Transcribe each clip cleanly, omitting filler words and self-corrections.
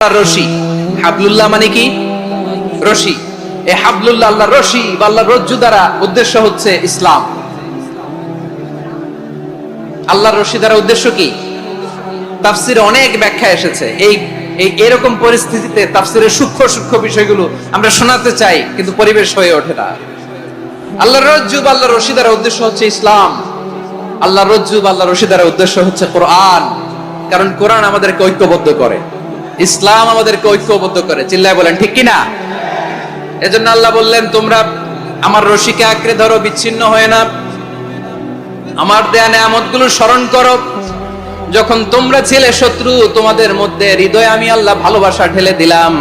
রশি। হাবলুল্লাহ মানে কি? রশি। এই হাবলুল্লাহ আল্লাহর রশি বা আল্লাহর রজ্জু দ্বারা উদ্দেশ্য হচ্ছে ইসলাম। আল্লাহর রশি দ্বারা উদ্দেশ্য কি? তাফসিরে অনেক ব্যাখ্যা এসেছে। এই এরকম পরিস্থিতিতে তাফসিরের সূক্ষ্ম সূক্ষ্ম বিষয়গুলো আমরা শোনাতে চাই, কিন্তু পরিবেশ হয়ে ওঠে না। আল্লাহর রজ্জু বা আল্লাহর রশি দ্বারা উদ্দেশ্য হচ্ছে ইসলাম। আল্লাহর রজ্জু বা আল্লাহর রশি দ্বারা উদ্দেশ্য হচ্ছে কোরআন, কারণ কোরআন আমাদেরকে ঐক্যবদ্ধ করে, ইসলাম আমাদেরকে ঐক্যবদ্ধ করে। চিল্লায় বলেন ঠিক কিনা? এজন্য আল্লাহ বললেন, তোমরা আমার রশিকে আঁকড়ে ধরো, বিচ্ছিন্ন হয়ে না, আমার দেয়া নেয়ামতগুলো স্মরণ করো। যখন তোমরা ছিলে শত্রু, তোমাদের মধ্যে হৃদয়ে আমি আল্লাহ ভালোবাসা ঢেলে দিলাম,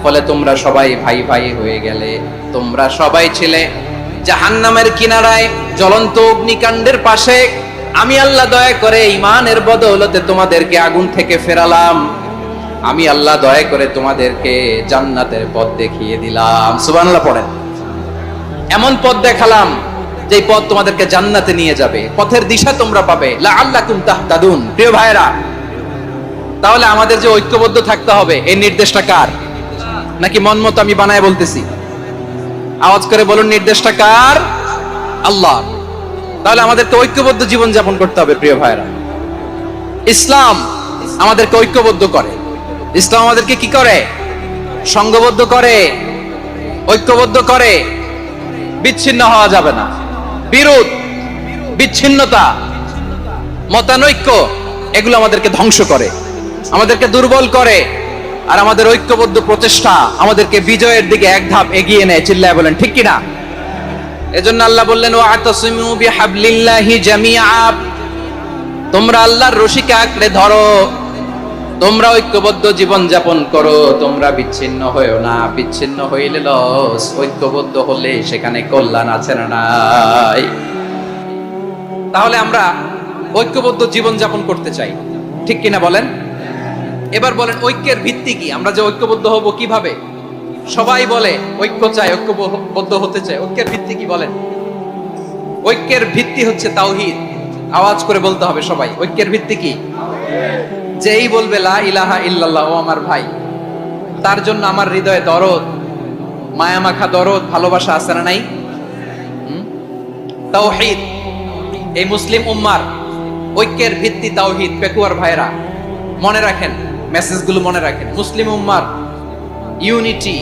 ফলে তোমরা সবাই ভাই ভাই হয়ে গেলে। তোমরা সবাই ছিলে জাহান্নামের কিনারায়, জ্বলন্ত অগ্নিকাণ্ডের পাশে। আমি আল্লাহ দয়া করে ঈমানের বদৌলতে তোমাদেরকে আগুন থেকে ফেরালাম। আমি আল্লাহ দয়া করে তোমাদেরকে জান্নাতের পথ দেখিয়ে দিলাম। সুবহানাল্লাহ পড়েন। এমন পথ দেখালাম যে পথ তোমাদেরকে জান্নাতে নিয়ে যাবে, পথের দিশা তোমরা পাবে। লাআল্লাকুম তাহতাদুন। প্রিয় ভাইরা, তাহলে আমাদের যে ঐক্যবদ্ধ থাকতে হবে, এই নির্দেশটা কার? নাকি মন মতো আমি বানায় বলতেছি? আওয়াজ করে বলুন, নির্দেশটা কার? আল্লাহ। তাহলে আমাদেরকে ঐক্যবদ্ধ জীবন যাপন করতে হবে। প্রিয় ভাইরা, ইসলাম আমাদেরকে ঐক্যবদ্ধ করে। ইসলাম আমাদেরকে কি করে? সংঘবদ্ধ করে, ঐক্যবদ্ধ করে। বিচ্ছিন্ন হওয়া যাবে না। বিরোধ, বিচ্ছিন্নতা, মতানৈক্য, এগুলো আমাদেরকে ধ্বংস করে, আমাদেরকে দুর্বল করে। আর আমাদের ঐক্যবদ্ধ প্রচেষ্টা আমাদেরকে বিজয়ের দিকে এক ধাপ এগিয়ে নেয়। চিল্লায় বলেন ঠিক কিনা? এজন্য আল্লাহ বললেন, ওয়াতাসিমু বিহাবলিল্লাহি জামিআ। তোমরা আল্লাহর রশিকে আঁকড়ে ধরো, তোমরা ঐক্যবদ্ধ জীবন যাপন করো, তোমরা বিচ্ছিন্ন হয়েও না। বিচ্ছিন্ন হইলে লস, ঐক্যবদ্ধ হলে সেখানে কল্যাণ আছে না নাই? তাহলে আমরা ঐক্যবদ্ধ জীবন যাপন করতে চাই, ঠিক কিনা বলেন? এবার বলেন, ঐক্যের ভিত্তি কি? আমরা যে ঐক্যবদ্ধ হব কিভাবে? সবাই বলে ঐক্য চাই, ঐক্যবদ্ধ হতে চাই। ঐক্যের ভিত্তি কি বলেন? ঐক্যের ভিত্তি হচ্ছে তাওহীদ। আওয়াজ করে বলতে হবে সবাই, ঐক্যের ভিত্তি কি? যেই বলবে লা ইলাহা ইল্লাল্লাহ, ও আমার ভাই, তার জন্য আমার হৃদয়ে দরদ, মায়া মাখা দরদ, ভালোবাসা আছে না নাই? তাওহীদ। এই মুসলিম উম্মার ঐক্যের ভিত্তি তাওহীদ। পেকুয়ার ভাইরা মনে রাখেন, মেসেজগুলো মনে রাখেন। মুসলিম উম্মার ইউনিটি,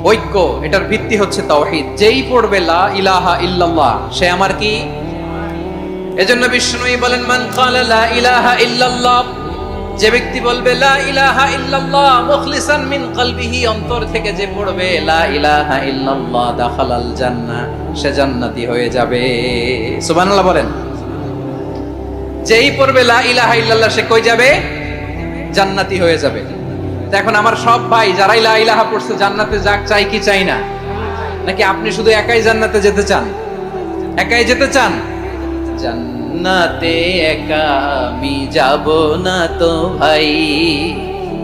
ঐক্য, এটার ভিত্তি হচ্ছে তাওহীদ। যেই পড়বে লা ইলাহা ইল্লাল্লাহ, সে আমার কি? এজন্য বিষ্ণুই বলেন, মান ক্বালা লা ইলাহা ইল্লাল্লাহ, যে ব্যক্তি বলবে লা ইলাহা ইল্লাল্লাহ মুখলিসান মিন কলবিহি, অন্তর থেকে যে পড়বে লা ইলাহা ইল্লাল্লাহ, দাখালাল জান্নাহ, সে জান্নাতি হয়ে যাবে। সুবহানাল্লাহ বলেন। যেই পড়বে লা ইলাহা ইল্লাল্লাহ, সে কই যাবে? জান্নাতি হয়ে যাবে। তো এখন আমার সব ভাই যারাই লা ইলাহা পড়ছে জান্নাতে যাক, চাই কি চাই না? নাকি আপনি শুধু একাই জান্নাতে যেতে চান? একাই যেতে চান? জান্নাতে একা আমি যাব না তো ভাই,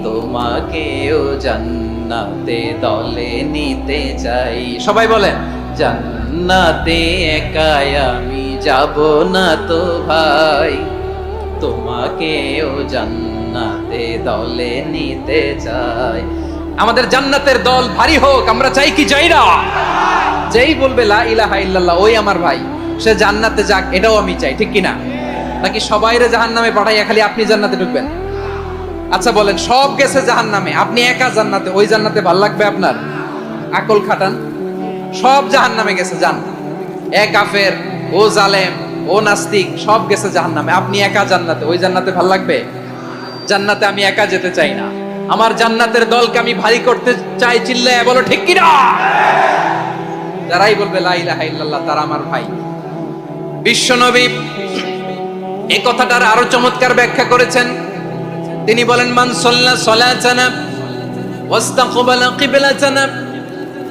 তোমাকেও জান্নাতে দলে নিতে চাই। সবাই বলেন, জান্নাতে একা আমি যাব না তো ভাই, তোমাকেও জান্নাতে দলে নিতে চাই। আমাদের জান্নাতের দল ভারী হোক, আমরা চাই কি চাই না? যেই বলবে লা ইলাহা ইল্লাল্লাহ, ওই আমার ভাই, সে জান্নাতে যাক, এটাও আমি চাই, ঠিক কিনা? নাকি সবাইরে জাহান্নামে পাঠাইয়া খালি আপনি জান্নাতে ঢুকবেন? আচ্ছা বলেন, সব গেছে জাহান্নামে, আপনি একা জান্নাতে, ওই জান্নাতে ভাল লাগবে আপনার? আকল খাটান। সব জাহান্নামে গেছে, যান। এ কাফের, ও জালেম, ও নাস্তিক, সব গেছে জাহান্নামে, আপনি একা জান্নাতে, ওই জান্নাতে ভাল লাগবে? জান্নাতে আমি একা যেতে চাই না, আমার জান্নাতের দলকে আমি ভারী করতে চাই। চিল্লায় বলো ঠিক কিনা? যারাই বলবে লা ইলাহা ইল্লাল্লাহ, তারা আমার ভাই। বিশ্বনবী এই কথাটার আরো চমৎকার ব্যাখ্যা করেছেন। তিনি বলেন, মান সাল্লা সালাতানা ওয়াস্তাকবালা কিবলাতানা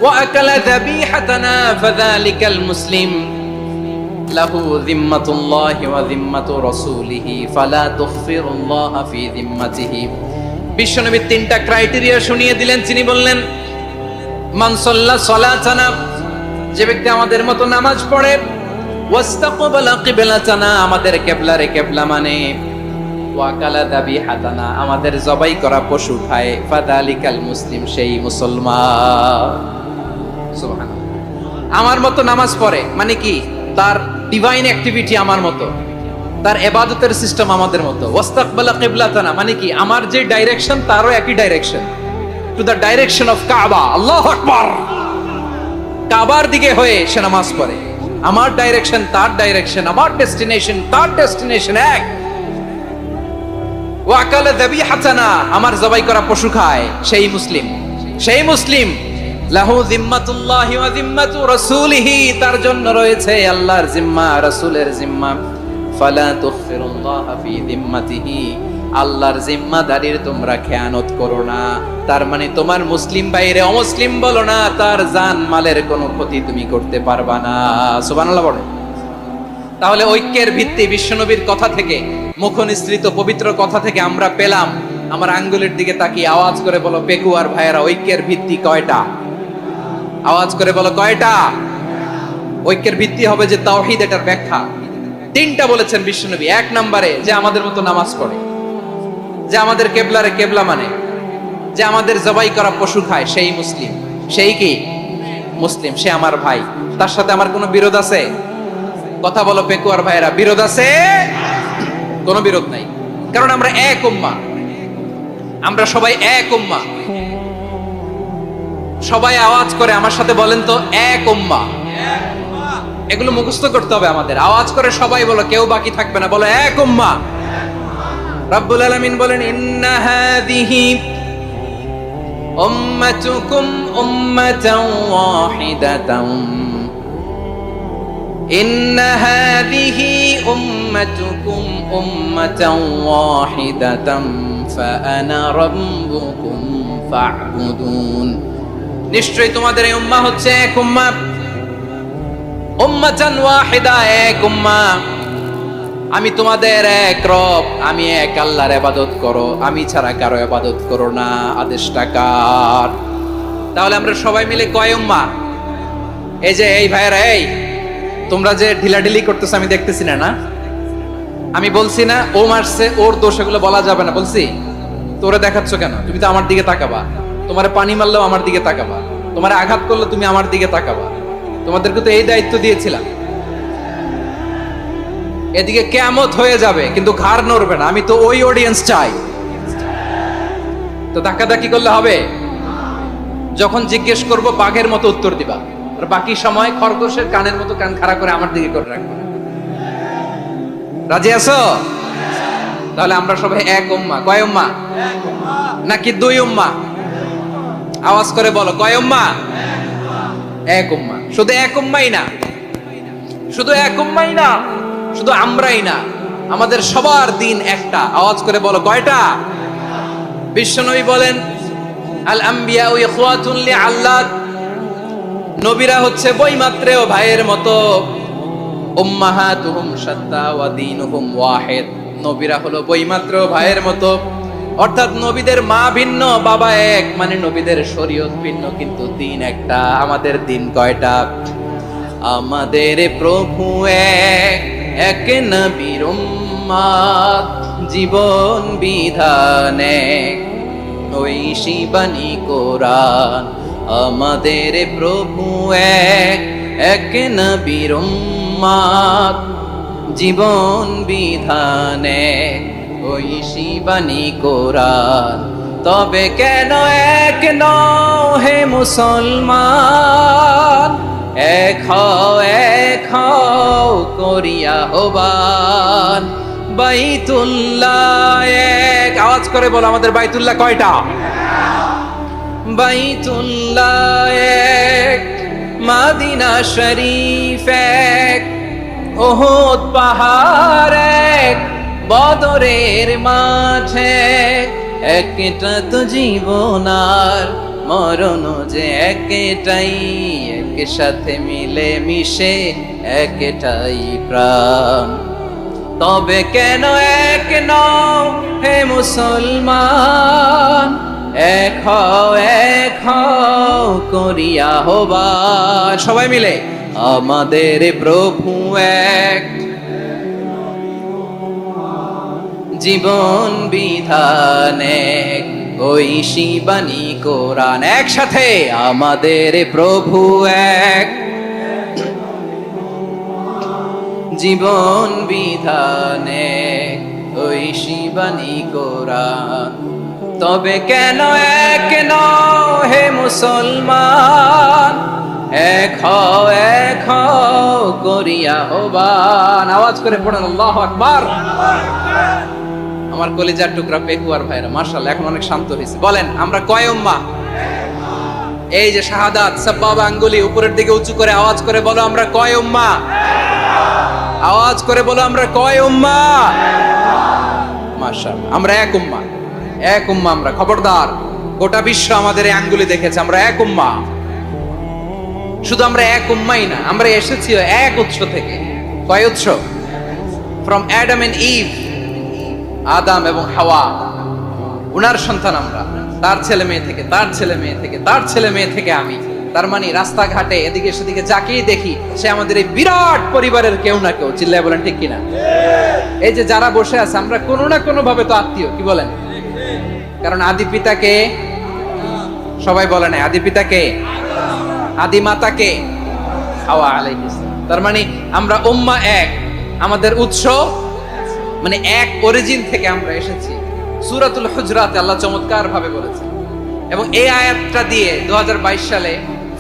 ওয়া আকালা যাবিহাতানা ফাযালিকাল মুসলিম লাহু যিম্মাতুল্লাহি ওয়া যিম্মাতু রাসূলিহি ফালা তুগফিরুল্লাহা ফি যিম্মাতিহি। বিশ্বনবী তিনটা ক্রাইটেরিয়া শুনিয়ে দিলেন। তিনি বললেন, মান সাল্লা সালাতানা, যে ব্যক্তি আমাদের মতো নামাজ পড়ে, ওয়াস্তাকবালা কিবলাতানা, আমাদের কিবলারে কিবলা মানে, ওয়াকালা দাবিহাতানা, আমাদের জবাই করা পশু খায়, ফাদালিকাল মুসলিম, সেই মুসলমান। সুবহানাল্লাহ। আমার মতো নামাজ পড়ে মানে কি, তার ডিভাইন অ্যাক্টিভিটি আমার মতো, তার ইবাদতের সিস্টেম আমাদের মতো। ওয়াস্তাকবালা কিবলাতানা মানে কি, আমার যে ডাইরেকশন তারও একই direction, to the direction of কাবা। আল্লাহু আকবার। কাবার দিকে হয়ে সে নামাজ পড়ে। আমার ডাইরেকশন তার ডাইরেকশন, আমার ডেস্টিনেশন তার ডেস্টিনেশন এক। ওয়াকালা যাবিহাতানা, আমার জবাই করা পশু খায়, সেই মুসলিম, সেই মুসলিম। লাহু জিম্মাতুল্লাহি ওয়া জিম্মাতু রাসূলিহি, তার জন্য রয়েছে আল্লাহর জিম্মা, রাসূলের জিম্মা। ফালা তুখফিরুল্লাহা ফি জিম্মাতিহি, আল্লাহর জিম্মাদারির তোমরা খেয়ানত করো না। তার মানে তোমার মুসলিম বাইরে অমুসলিম বলো না, তার জান মালের কোনো ক্ষতি তুমি করতে পারবা না। সুবহানাল্লাহ বলো। তাহলে ঐক্যের ভিত্তি বিশ্বনবীর কথা থেকে, মুখনিসৃত পবিত্র কথা থেকে আমরা পেলাম। আমার আঙ্গুলের দিকে তাকিয়ে আওয়াজ করে বলো পেকুয়ার ভাইয়েরা, ঐক্যের ভিত্তি কয়টা? আওয়াজ করে বলো কয়টা? ঐক্যের ভিত্তি হবে যে তাওহীদ, এটার ব্যাখ্যা তিনটা বলেছেন বিশ্বনবী। এক নম্বরে যে আমাদের মতো নামাজ পড়ে, যে আমাদের কেবলারে কেবলা মানে, যে আমাদের জবাই করা পশু খায়, সেই মুসলিম। সেই কি মুসলিম? সে আমার ভাই, তার সাথে আমার কোনো বিরোধ আছে? কথা বলো পেকুয়ার ভাইরা, বিরোধ আছে? কোনো বিরোধ নাই, কারণ আমরা এক উম্মাহ, আমরা সবাই এক উম্মাহ। সবাই আওয়াজ করে আমার সাথে বলেন তো, এক উম্মাহ। এগুলো মুখস্থ করতে হবে আমাদের। আওয়াজ করে সবাই বলো, কেউ বাকি থাকবে না, বলো এক উম্মাহ। রব্বুল আলামিন বলেন, ইন্না হাযিহি উম্মাতুকুম উম্মাতান ওয়াহিদাতান, ইন্না হাযিহি উম্মাতুকুম উম্মাতান ওয়াহিদাতান ফাআনা রাব্বুকুম ফা'বুদুন। নিশ্চয়ই তোমাদের এই উম্মাহ হচ্ছে এক উম্মাহ, উম্মাতান ওয়াহিদা, এক উম্মাহ। আমি তোমাদের এক রব, আমি এক আল্লাহর ইবাদত করো, আমি ছাড়া কারো ইবাদত করো না। আদেশটা কার? তাহলে আমরা সবাই মিলে কয় উম্মাহ? এই যে এই ভাইরা, এই তোমরা যে ঢিলাঢিলি করতেছো আমি দেখতেছি না, না আমি বলছি না ও মারছে ওর দোষ, এগুলো বলা যাবে না। বলছি তোরে দেখাচ্ছ কেন? তুমি তো আমার দিকে তাকাবা। তোমারে পানি মারলেও আমার দিকে তাকাবা, তোমারে আঘাত করলে তুমি আমার দিকে তাকাবা। তোমাদেরকে তো এই দায়িত্ব দিয়েছিলাম। এদিকে কিয়ামত হয়ে যাবে কিন্তু ঘাড় নড়বে না, আমি তো ওই অডিয়েন্স চাই। তো ধাক্কাধাক্কি করলে হবে? যখন জিজ্ঞেস করব বাঘের মতো উত্তর দিবা, আর বাকি সময় খরগোশের কানের মতো কান খাড়া করে আমার দিকে করে রাখবা। রাজি আছো? তাহলে আমরা সবাই এক উম্মাহ। কয় উম্মাহ? নাকি দুই উম্মাহ? আওয়াজ করে বলো, কয় উম্মাহ? এক উম্মাহ। শুধু এক উম্মাহই না, শুধু এক উম্মাহই না, শুধু আমরাই না, আমাদের সবার দিন একটা। আওয়াজ করে বলো কয়টা? বিশ্বনবী বলেন, আল আম্বিয়া ইখওয়াতুন লিআল্লাত, নবীরা হচ্ছে বৈমাত্রেয় ভাইয়ের মতো। উম্মাহাতুহুম শাত্তা ওয়া দীনুহুম ওয়াহিদ, নবীরা হলো বৈমাত্রেয় ভাইয়ের মতো। অর্থাৎ নবীদের মা ভিন্ন, বাবা এক, মানে নবীদের শরীয়ত ভিন্ন কিন্তু দিন একটা। আমাদের দিন কয়টা? আমাদের প্রভু এক, এক নবীর উম্মাত, জীবন বিধান এক, ওই শিবানী কোরআন। আমাদের প্রভু এক, এক নবীর উম্মাত, জীবন বিধান এক, ওই শিবানী কোরআন। তবে কেন এক নও হে মুসলমান? এক হও করিয়া হবান। বাইতুল্লাহ এক, আওয়াজ করে বলো আমাদের বাইতুল্লাহ কয়টা? বাইতুল্লাহ এক, মদিনা শরীফ এক, উহুদ পাহাড় এক, বদরের মাঠে একটা তো জীবন আর মরণ যে একটাই, একের সাথে মিলে মিশে একটাই প্রাণ। তবে কেন এক নও হে মুসলমান? এক হও করিয়া হবার। সবাই মিলে, আমাদের প্রভু এক, জীবন বিধানে ঐশী বাণী কোরআন। একসাথে আমাদের প্রভু এক, জীবন বিধানে ঐশী বাণী কোরআন। তবে কেন এক নও হে মুসলমান, এক হও করিয়া আহ্বান। আওয়াজ করে পড়েন আল্লাহু আকবার। আমার কলিজার টুকরা পেকুয়ার ভাইরা মাশাআল্লাহ এখন অনেক শান্ত হয়েছে। বলেন আমরা কয় উম্মাহ? এই যে শাহাদাত সাব্বাবা আঙ্গুলি উপরের দিকে উঁচু করে আওয়াজ করে বলো আমরা কয় উম্মাহ? আওয়াজ করে বলো আমরা কয় উম্মাহ? মাশাআল্লাহ আমরা এক উম্মাহ, এক উম্মাহ আমরা। খবরদার, গোটা বিশ্ব আমাদের এই আঙ্গুলি দেখেছে, আমরা এক উম্মাহ। শুধু আমরা এক উম্মাই না, আমরা এসেছি এক উৎস থেকে। কয় উৎস? ফ্রম অ্যাডাম এন্ড ইভ, আদম এবং হাওয়া, উনার সন্তান আমরা। তার ছেলে মেয়ে থেকে, তার ছেলে মেয়ে থেকে, তার ছেলে মেয়ে থেকে আমি। তার মানে রাস্তাঘাটে এদিকে সেদিকে যাকেই দেখি সে আমাদের এই বিরাট পরিবারের কেউ না কেউ। চিল্লায় বলেন ঠিক কিনা? এই যে যারা বসে আছে আমরা কোনো না কোনো ভাবে তো আত্মীয়, কি বলেন? কারণ আদি পিতাকে সবাই বলে না, আদি পিতাকে, আদি মাতাকে হাওয়া আলাইহিস সালাম। তার মানে আমরা উম্মাহ এক, আমাদের উৎস মানে এক অরিজিন থেকে আমরা এসেছি। সূরাতুল হুজরাতে আল্লাহ চমৎকার ভাবে বলেছেন, এবং এই আয়াতটা দিয়ে 2022 সালে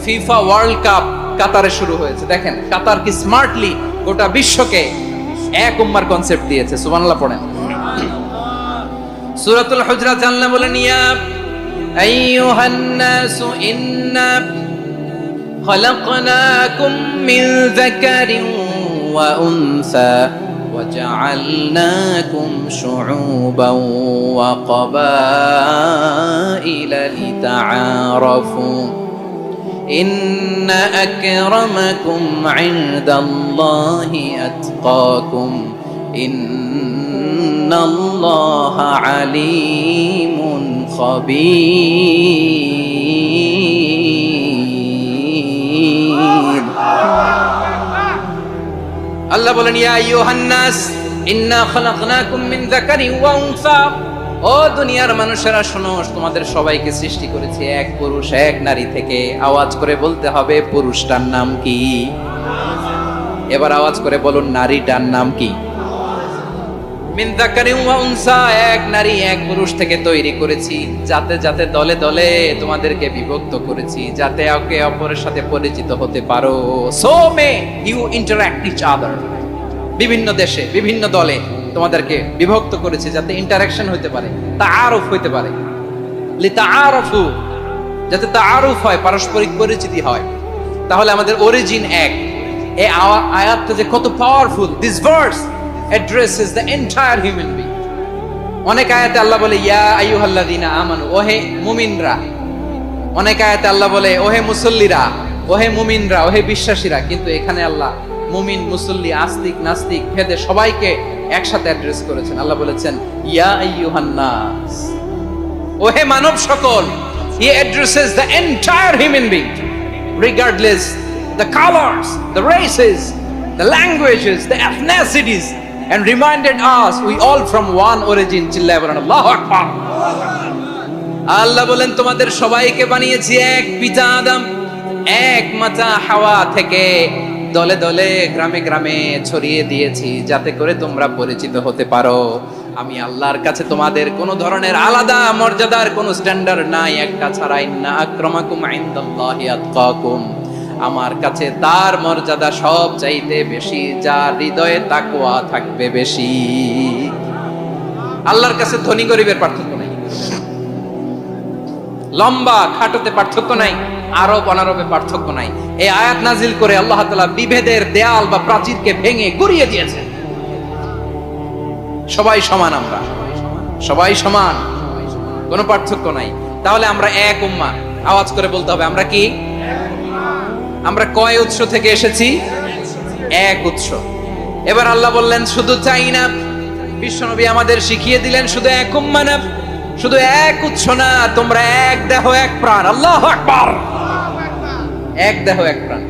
ফিফা ওয়ার্ল্ড কাপ কাতারে শুরু হয়েছে। দেখেন কাতার কি স্মার্টলি গোটা বিশ্বকে এক উম্মার কনসেপ্ট দিয়েছে। সুবহানাল্লাহ পড়েন। সূরাতুল হুজরাত আল্লাহ বলেন, ইয়া আইয়ুহান নাসু ইন্না খলাকনাকুম মিন যাকারিন ওয়া উনসা وجعلناكم شعوبا وقبائل لتعارفوا إن أكرمكم عند الله أتقاكم إن الله عليم خبير। আল্লাহ বলেন, ইয়া আইয়ুহান নাস ইন্না খলাকনাকুম মিন যাকারিন ওয়া উনসা। ও দুনিয়ার মানুষেরা শোনো, তোমাদের সবাইকে সৃষ্টি করেছি এক পুরুষ এক নারী থেকে। আওয়াজ করে বলতে হবে পুরুষটার নাম কি? এবার আওয়াজ করে বলুন নারীটার নাম কি? মিন যাকারিন ওয়া উনসা, এক নারী এক পুরুষ থেকে তৈরি করেছি। যাতে যাতে দলে দলে তোমাদেরকে বিভক্ত করেছি, যাতে একে অপরের সাথে পরিচিত হতে পারো। So may you interact each other. বিভিন্ন দেশে বিভিন্ন দলে তোমাদেরকে বিভক্ত করেছি যাতে ইন্টারঅ্যাকশন হতে পারে, তাআরুফ হতে পারে। লিতাআরফু, যাতে তাআরুফ হয়, পারস্পরিক পরিচিতি হয়। তাহলে আমাদের অরিজিন এক। এই আয়াতটা যে কত powerful. This verse addresses the entire human being. অনেক আয়াতে আল্লাহ বলে ইয়া আইয়ুহাল্লাযীনা আমানু, ওহে মুমিনরা। অনেক আয়াতে আল্লাহ বলে ওহে মুসল্লিরা, ওহে মুমিনরা, ওহে বিশ্বাসীরা। কিন্তু এখানে আল্লাহ মুমিন মুসল্লি আস্তিক নাস্তিক ভেদে সবাইকে একসাথে অ্যাড্রেস করেছেন। আল্লাহ বলেছেন ইয়া আইয়ুহান নাস, ওহে মানব সকল। He addresses the entire human being regardless the colors, the races, the languages, the ethnicities, and reminded us we all from one origin. চিল্লায় বলেন আল্লাহু আকবার। আল্লাহ বলেন তোমাদের সবাইকে বানিয়েছি এক পিতা আদম, এক মাতা হাওয়া থেকে। দলে দলে গ্রামে গ্রামে ছড়িয়ে দিয়েছি যাতে করে তোমরা পরিচিত হতে পারো। আমি আল্লাহর কাছে তোমাদের কোনো ধরনের আলাদা মর্যাদার কোনো স্ট্যান্ডার্ড নাই, একটা ছাড়া। ইন্না আক্রামাকুম ইনদাল্লাহি আতকাকুম, আমার কাছে তার মর্যাদা সব চাইতে বেশি যার হৃদয়ে তাকওয়া থাকবে বেশি। আল্লাহর কাছে ধনী গরিবের পার্থক্য নাই, লম্বা খাটোতে পার্থক্য নাই, আরব অনারবে পার্থক্য নাই। এই আয়াত নাজিল করে আল্লাহ তাআলা বিভেদের দেয়াল বা প্রাচীরকে ভেঙে গুড়িয়ে দিয়েছেন। সবাই সমান, আমরা সবাই সমান, কোনো পার্থক্য নাই। তাহলে আমরা এক উম্মাহ। আওয়াজ করে বলতে হবে আমরা কি? আমরা কয় উৎস থেকে এসেছি? এক উৎস। এবার আল্লাহ বললেন শুধু চাই না, বিশ্বনবী আমাদের শিখিয়ে দিলেন শুধু এক উম্মাহ না, শুধু এক উৎস না, তোমরা এক দেহ এক প্রাণ। আল্লাহু আকবার। এক দেহ এক প্রাণ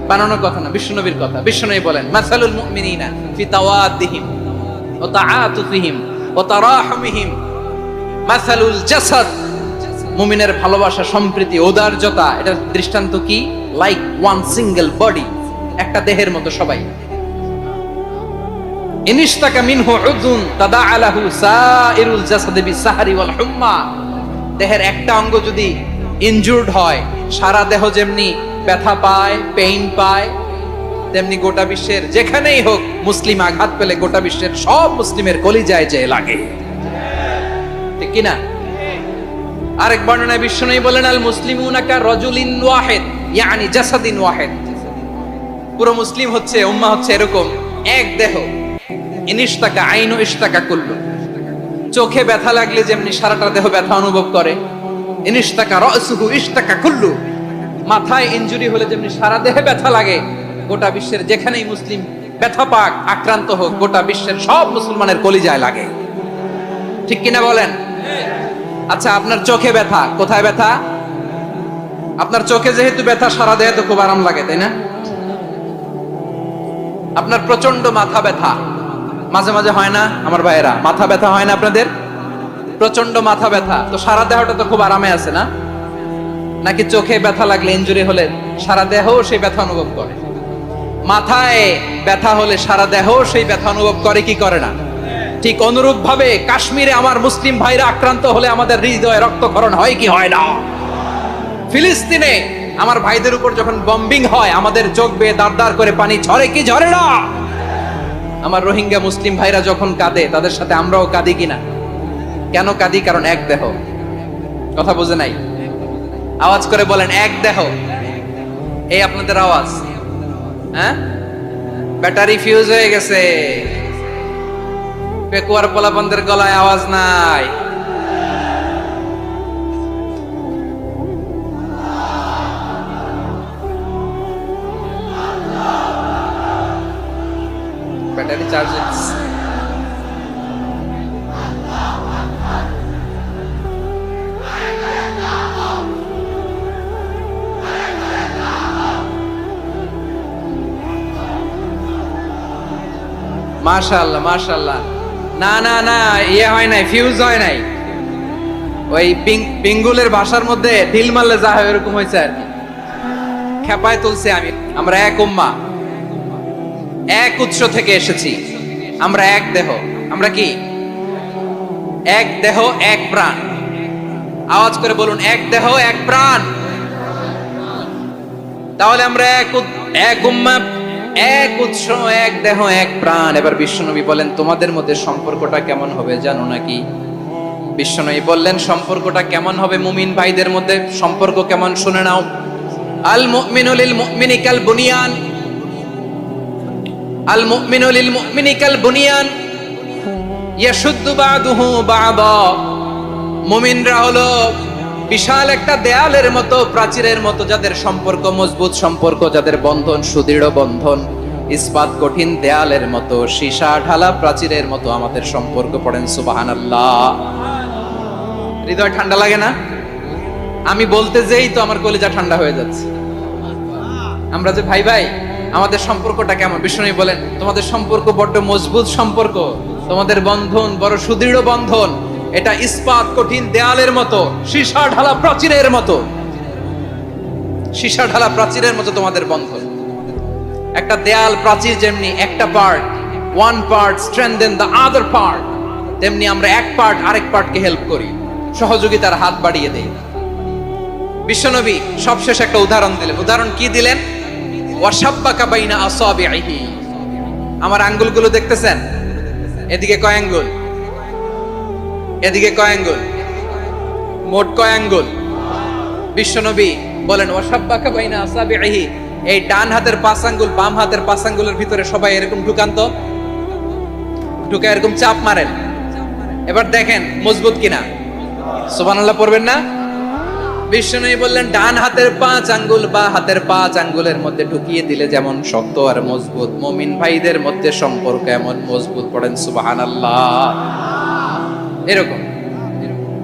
বানানোর কথা না, বিশ্বনবীর কথা। বিশ্বনবী বলেন মাসালুল মুমিনিনা ফি তাওয়াদ্দিহিম ওয়া তাআতুফিহিম ওয়া তারাহুমিহিম মাসালুল জাসাদ, মুমিনের ভালোবাসা, সম্প্রীতি, ঔদার্যতা, এটা দৃষ্টান্ত কি? লাইক ওয়ান সিঙ্গেল বডি, একটা দেহের মতো সবাই। ইনিশতাকা মিনহু উযুন তাদাআ লাহু সাইরুল জাসাদি বিসাহরি ওয়াল হুম্মা, দেহের একটা অঙ্গ যদি ইনজুরড হয়, সারা দেহ যেমনি ব্যথা পায়, পেইন পায়, তেমনি গোটা বিশ্বের যেখানেই হোক মুসলিম আঘাত পেলে গোটা বিশ্বের সব মুসলিমের কলিজায় যে লাগে, ঠিক কি না? আরেক বর্ণনায় বিশ্বনবী বলেন, আল মুসলিমুনা কা রাজুলিন ওয়াহিদ ইয়ানি জাসাদিন ওয়াহিদ, পুরো মুসলিম হচ্ছে, উম্মাহ হচ্ছে এরকম এক দেহ। ইনিশতাকা আইনু ইশতাকা কুল্লু, চোখে ব্যথা লাগলে যেমনি সারাটা দেহ ব্যথা অনুভব করে, ইনিশতাকা রাসুহু ইশতাকা কুল্লু, মাথায় ইনজুরি হলে যেমনি সারা দেহে ব্যথা লাগে, গোটা বিশ্বের যেখানেই মুসলিম ব্যথা পাক, আক্রান্ত হোক, গোটা বিশ্বের সব মুসলমানের কলিজায় লাগে, ঠিক কিনা বলেন? আচ্ছা, আপনার চোখে ব্যথা, কোথায় ব্যথা? আপনার চোখে যেহেতু ব্যথা, সারা দেহে তো খুব আরাম লাগে, তাই না? আপনার প্রচন্ড মাথা ব্যথা মাঝে মাঝে হয় না আমার ভাইয়েরা? মাথা ব্যথা হয় না আপনাদের? প্রচন্ড মাথা ব্যথা, তো সারা দেহটা তো খুব আরামে আছে না? নাকি চোখে ব্যথা লাগলে, ইনজুরি হলে সারা দেহ সেই ব্যথা অনুভব করে? মাথায় ব্যথা হলে সারা দেহ সেই ব্যথা অনুভব করে কি করে না? ঠিক অনুরূপ ভাবে কাশ্মীরে আমার মুসলিম ভাইরা আক্রান্ত হলে আমাদের হৃদয়ে রক্তক্ষরণ হয় কি হয় না? ফিলিস্তিনে আমার ভাইদের উপর যখন বম্বিং হয়, আমাদের চোখ বেয়ে দাঁড় দাঁড় করে পানি ঝরে কি ঝরে না? আমার রোহিঙ্গা মুসলিম ভাইরা যখন কাঁদে, তাদের সাথে আমরাও কাঁদি কিনা? কেন কাঁদি? কারণ এক দেহ। কথা বুঝে নাই? আওয়াজ করে বলেন, এক দেহ। এই আপনাদের আওয়াজ, হ্যাঁ? ব্যাটারি ফিউজ হয়ে গেছে, পেকুয়ার পোলাপানদের গলায় আওয়াজ নাই। ব্যাটারি চার্জ মাশাআল্লাহ মাশাআল্লাহ। না না না, ইয়ে হয় নাই, ফিউজ হয় নাই, ওই পিঙ্গুলের ভাষার মধ্যে ঢিল মারলে যা হয় এরকম হয়েছে আর কি। খেপায় তুলছে আমি। আমরা এক উম্মাহ, এক উৎস থেকে এসেছি, আমরা এক দেহ। আমরা কি? এক দেহ এক প্রাণ। আওয়াজ করে বলুন, এক দেহ এক প্রাণ। তাহলে আমরা এক উম্মাহ, এক উৎস, এক দেহ এক প্রাণ। এবার বিশ্বনবী বলেন, তোমাদের মধ্যে সম্পর্কটা কেমন হবে জানো নাকি? বিশ্বনবী বললেন, সম্পর্কটা কেমন হবে মুমিন ভাইদের মধ্যে? সম্পর্ক কেমন শুনে নাও। আল মুমিনু লিল মুমিনি কাল বুনিয়ান, আল মুমিনু লিল মুমিনি কাল বুনিয়ান ইয়াশুদ্দু বাদুহু বাদা। মুমিনরা হলো বিশাল একটা দেয়ালের মতো, প্রাচীরের মতো, যাদের সম্পর্ক মজবুত সম্পর্ক, যাদের বন্ধন সুদৃঢ় বন্ধন, ইস্পাত কঠিন দেয়ালের মতো, সীসা ঢালা প্রাচীরের মতো আমাদের সম্পর্ক। পড়েন সুবহানাল্লাহ। হৃদয় ঠান্ডা লাগে না? আমি বলতে যেই তো আমার কলিজা ঠান্ডা হয়ে যাচ্ছে। আমরা যে ভাই ভাই, আমাদের সম্পর্কটা কেমন? বিষ্ণু বলেন, তোমাদের সম্পর্ক বড্ড মজবুত সম্পর্ক, তোমাদের বন্ধন বড় সুদৃঢ় বন্ধন, এটা ইস্পাত কঠিন দেয়ালের মতো, সীসা ঢালা প্রাচীরের মতো, সীসা ঢালা প্রাচীরের মতো তোমাদের বন্ধন। একটা দেয়াল প্রাচীর যেমনি একটা part, one part strengthen the other part, তেমনি আমরা এক পার্ট আরেক পার্টকে হেল্প করি, সহযোগিতার হাত বাড়িয়ে দেই। বিশ্বনবী সবশেষ একটা উদাহরণ দিলেন। উদাহরণ কি দিলেন? ওয়াশাব্বাকা বাইনা আসাবিহি। আমার আঙ্গুলগুলো দেখতেছেন? এদিকে কয় আঙ্গুল, এদিকে কয় আঙ্গুল, মোট কয় আঙ্গুল? বিশ্বনবী বলেন, ওয়াশাব্বাকা বাইনা আসাবিহি, এই ডান হাতের 5 আঙ্গুল বাম হাতের 5 আঙ্গুলের ভিতরে সবাই এরকম ঢুকান তো, ঢুকে এরকম চাপ মারেন। এবার দেখেন মজবুত কিনা। সুবহানাল্লাহ পড়বেন না? বিশ্বনবী বললেন, ডান হাতের 5 আঙ্গুল বা হাতের 5 আঙ্গুলের মধ্যে ঢুকিয়ে দিলে যেমন শক্ত আর মজবুত, মুমিন ভাইদের মধ্যে সম্পর্ক এমন মজবুত। পড়েন সুবহানাল্লাহ। এরকম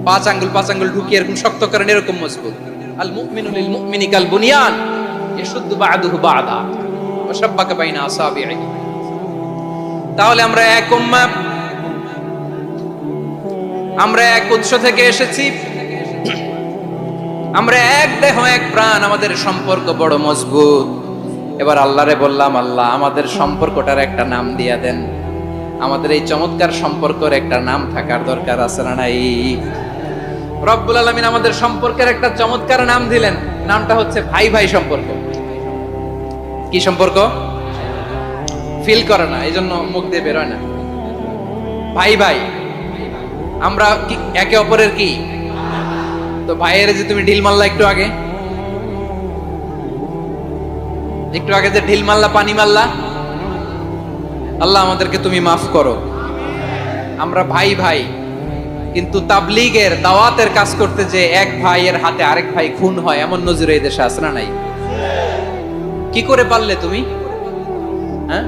5 আঙ্গুল ঢুকিয়ে এরকম শক্ত করেন, এরকম মজবুত। আল মুমিনু লিল মুমিনি কাল বুনিয়ান ইয়াশুদ্দু বা'দুহু বা'দা ওয়া শাব্বাকা বাইনা আসাবিহি। তাহলে আমরা এক উম্মাহ, আমরা এক উৎস থেকে এসেছি, আমরা এক দেহ এক প্রাণ, আমাদের সম্পর্ক বড় মজবুত। এবার আল্লাহরে বললাম, আল্লাহ আমাদের সম্পর্কটার একটা নাম দিয়া দেন। আমাদের এই চমৎকার সম্পর্কের একটা নাম থাকার দরকার আছে না নাই? রব্বুল আলামিন আমাদের সম্পর্কের একটা চমৎকার নাম দিলেন, নামটা হচ্ছে ভাই ভাই সম্পর্ক। কি সম্পর্ক? ফিল করে না, এই জন্য মুখ দিয়ে বেরোয় না। ভাই ভাই, আমরা কি একে অপরের কি? তো ভাইয়ের যে তুমি ঢিল মারলা একটু আগে যে ঢিল মারলা, পানি মারলা, আল্লাহ আমাদেরকে তুমি মাফ করো। আমরা ভাই ভাই, কিন্তু তাবলীগের দাওয়াতের কাজ করতে যে এক ভাইয়ের হাতে আরেক ভাই খুন হয়, এমন নজির এই দেশে আছে না নাই? কি করে পারলে তুমি? হ্যাঁ,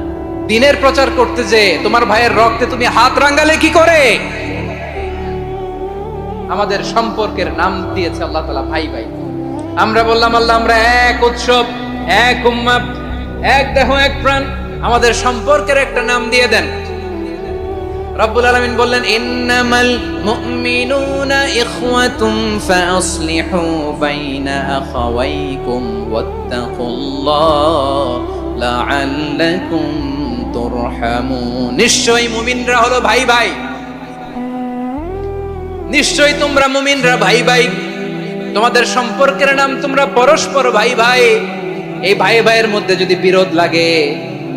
দিনের প্রচার করতে যে তোমার ভাইয়ের রক্তে তুমি হাত রাঙ্গালে কি করে? আমাদের সম্পর্কের নাম দিয়েছে আল্লাহ তাআলা ভাই ভাই। আমরা বললাম, আল্লাহ আমরা এক উৎসব, এক উম্মাহ, এক দেহ এক প্রাণ, আমাদের সম্পর্কের একটা নাম দিয়ে দেন। রব্বুল আলামিন বললেন, ইন্নামাল মুমিনুনা ইখওয়াতুম ফাসলিহু বাইনা আখাওয়াইকুম ওয়াত্তাকুল্লাহ লাআল্লাকুম তুরহামুন। নিশ্চয়ই মুমিনরা হলো ভাই ভাই, নিশ্চয়ই তোমরা মুমিনরা ভাই ভাই, তোমাদের সম্পর্কের নাম তোমরা পরস্পর ভাই ভাই। এই ভাই ভাইয়ের মধ্যে যদি বিরোধ লাগে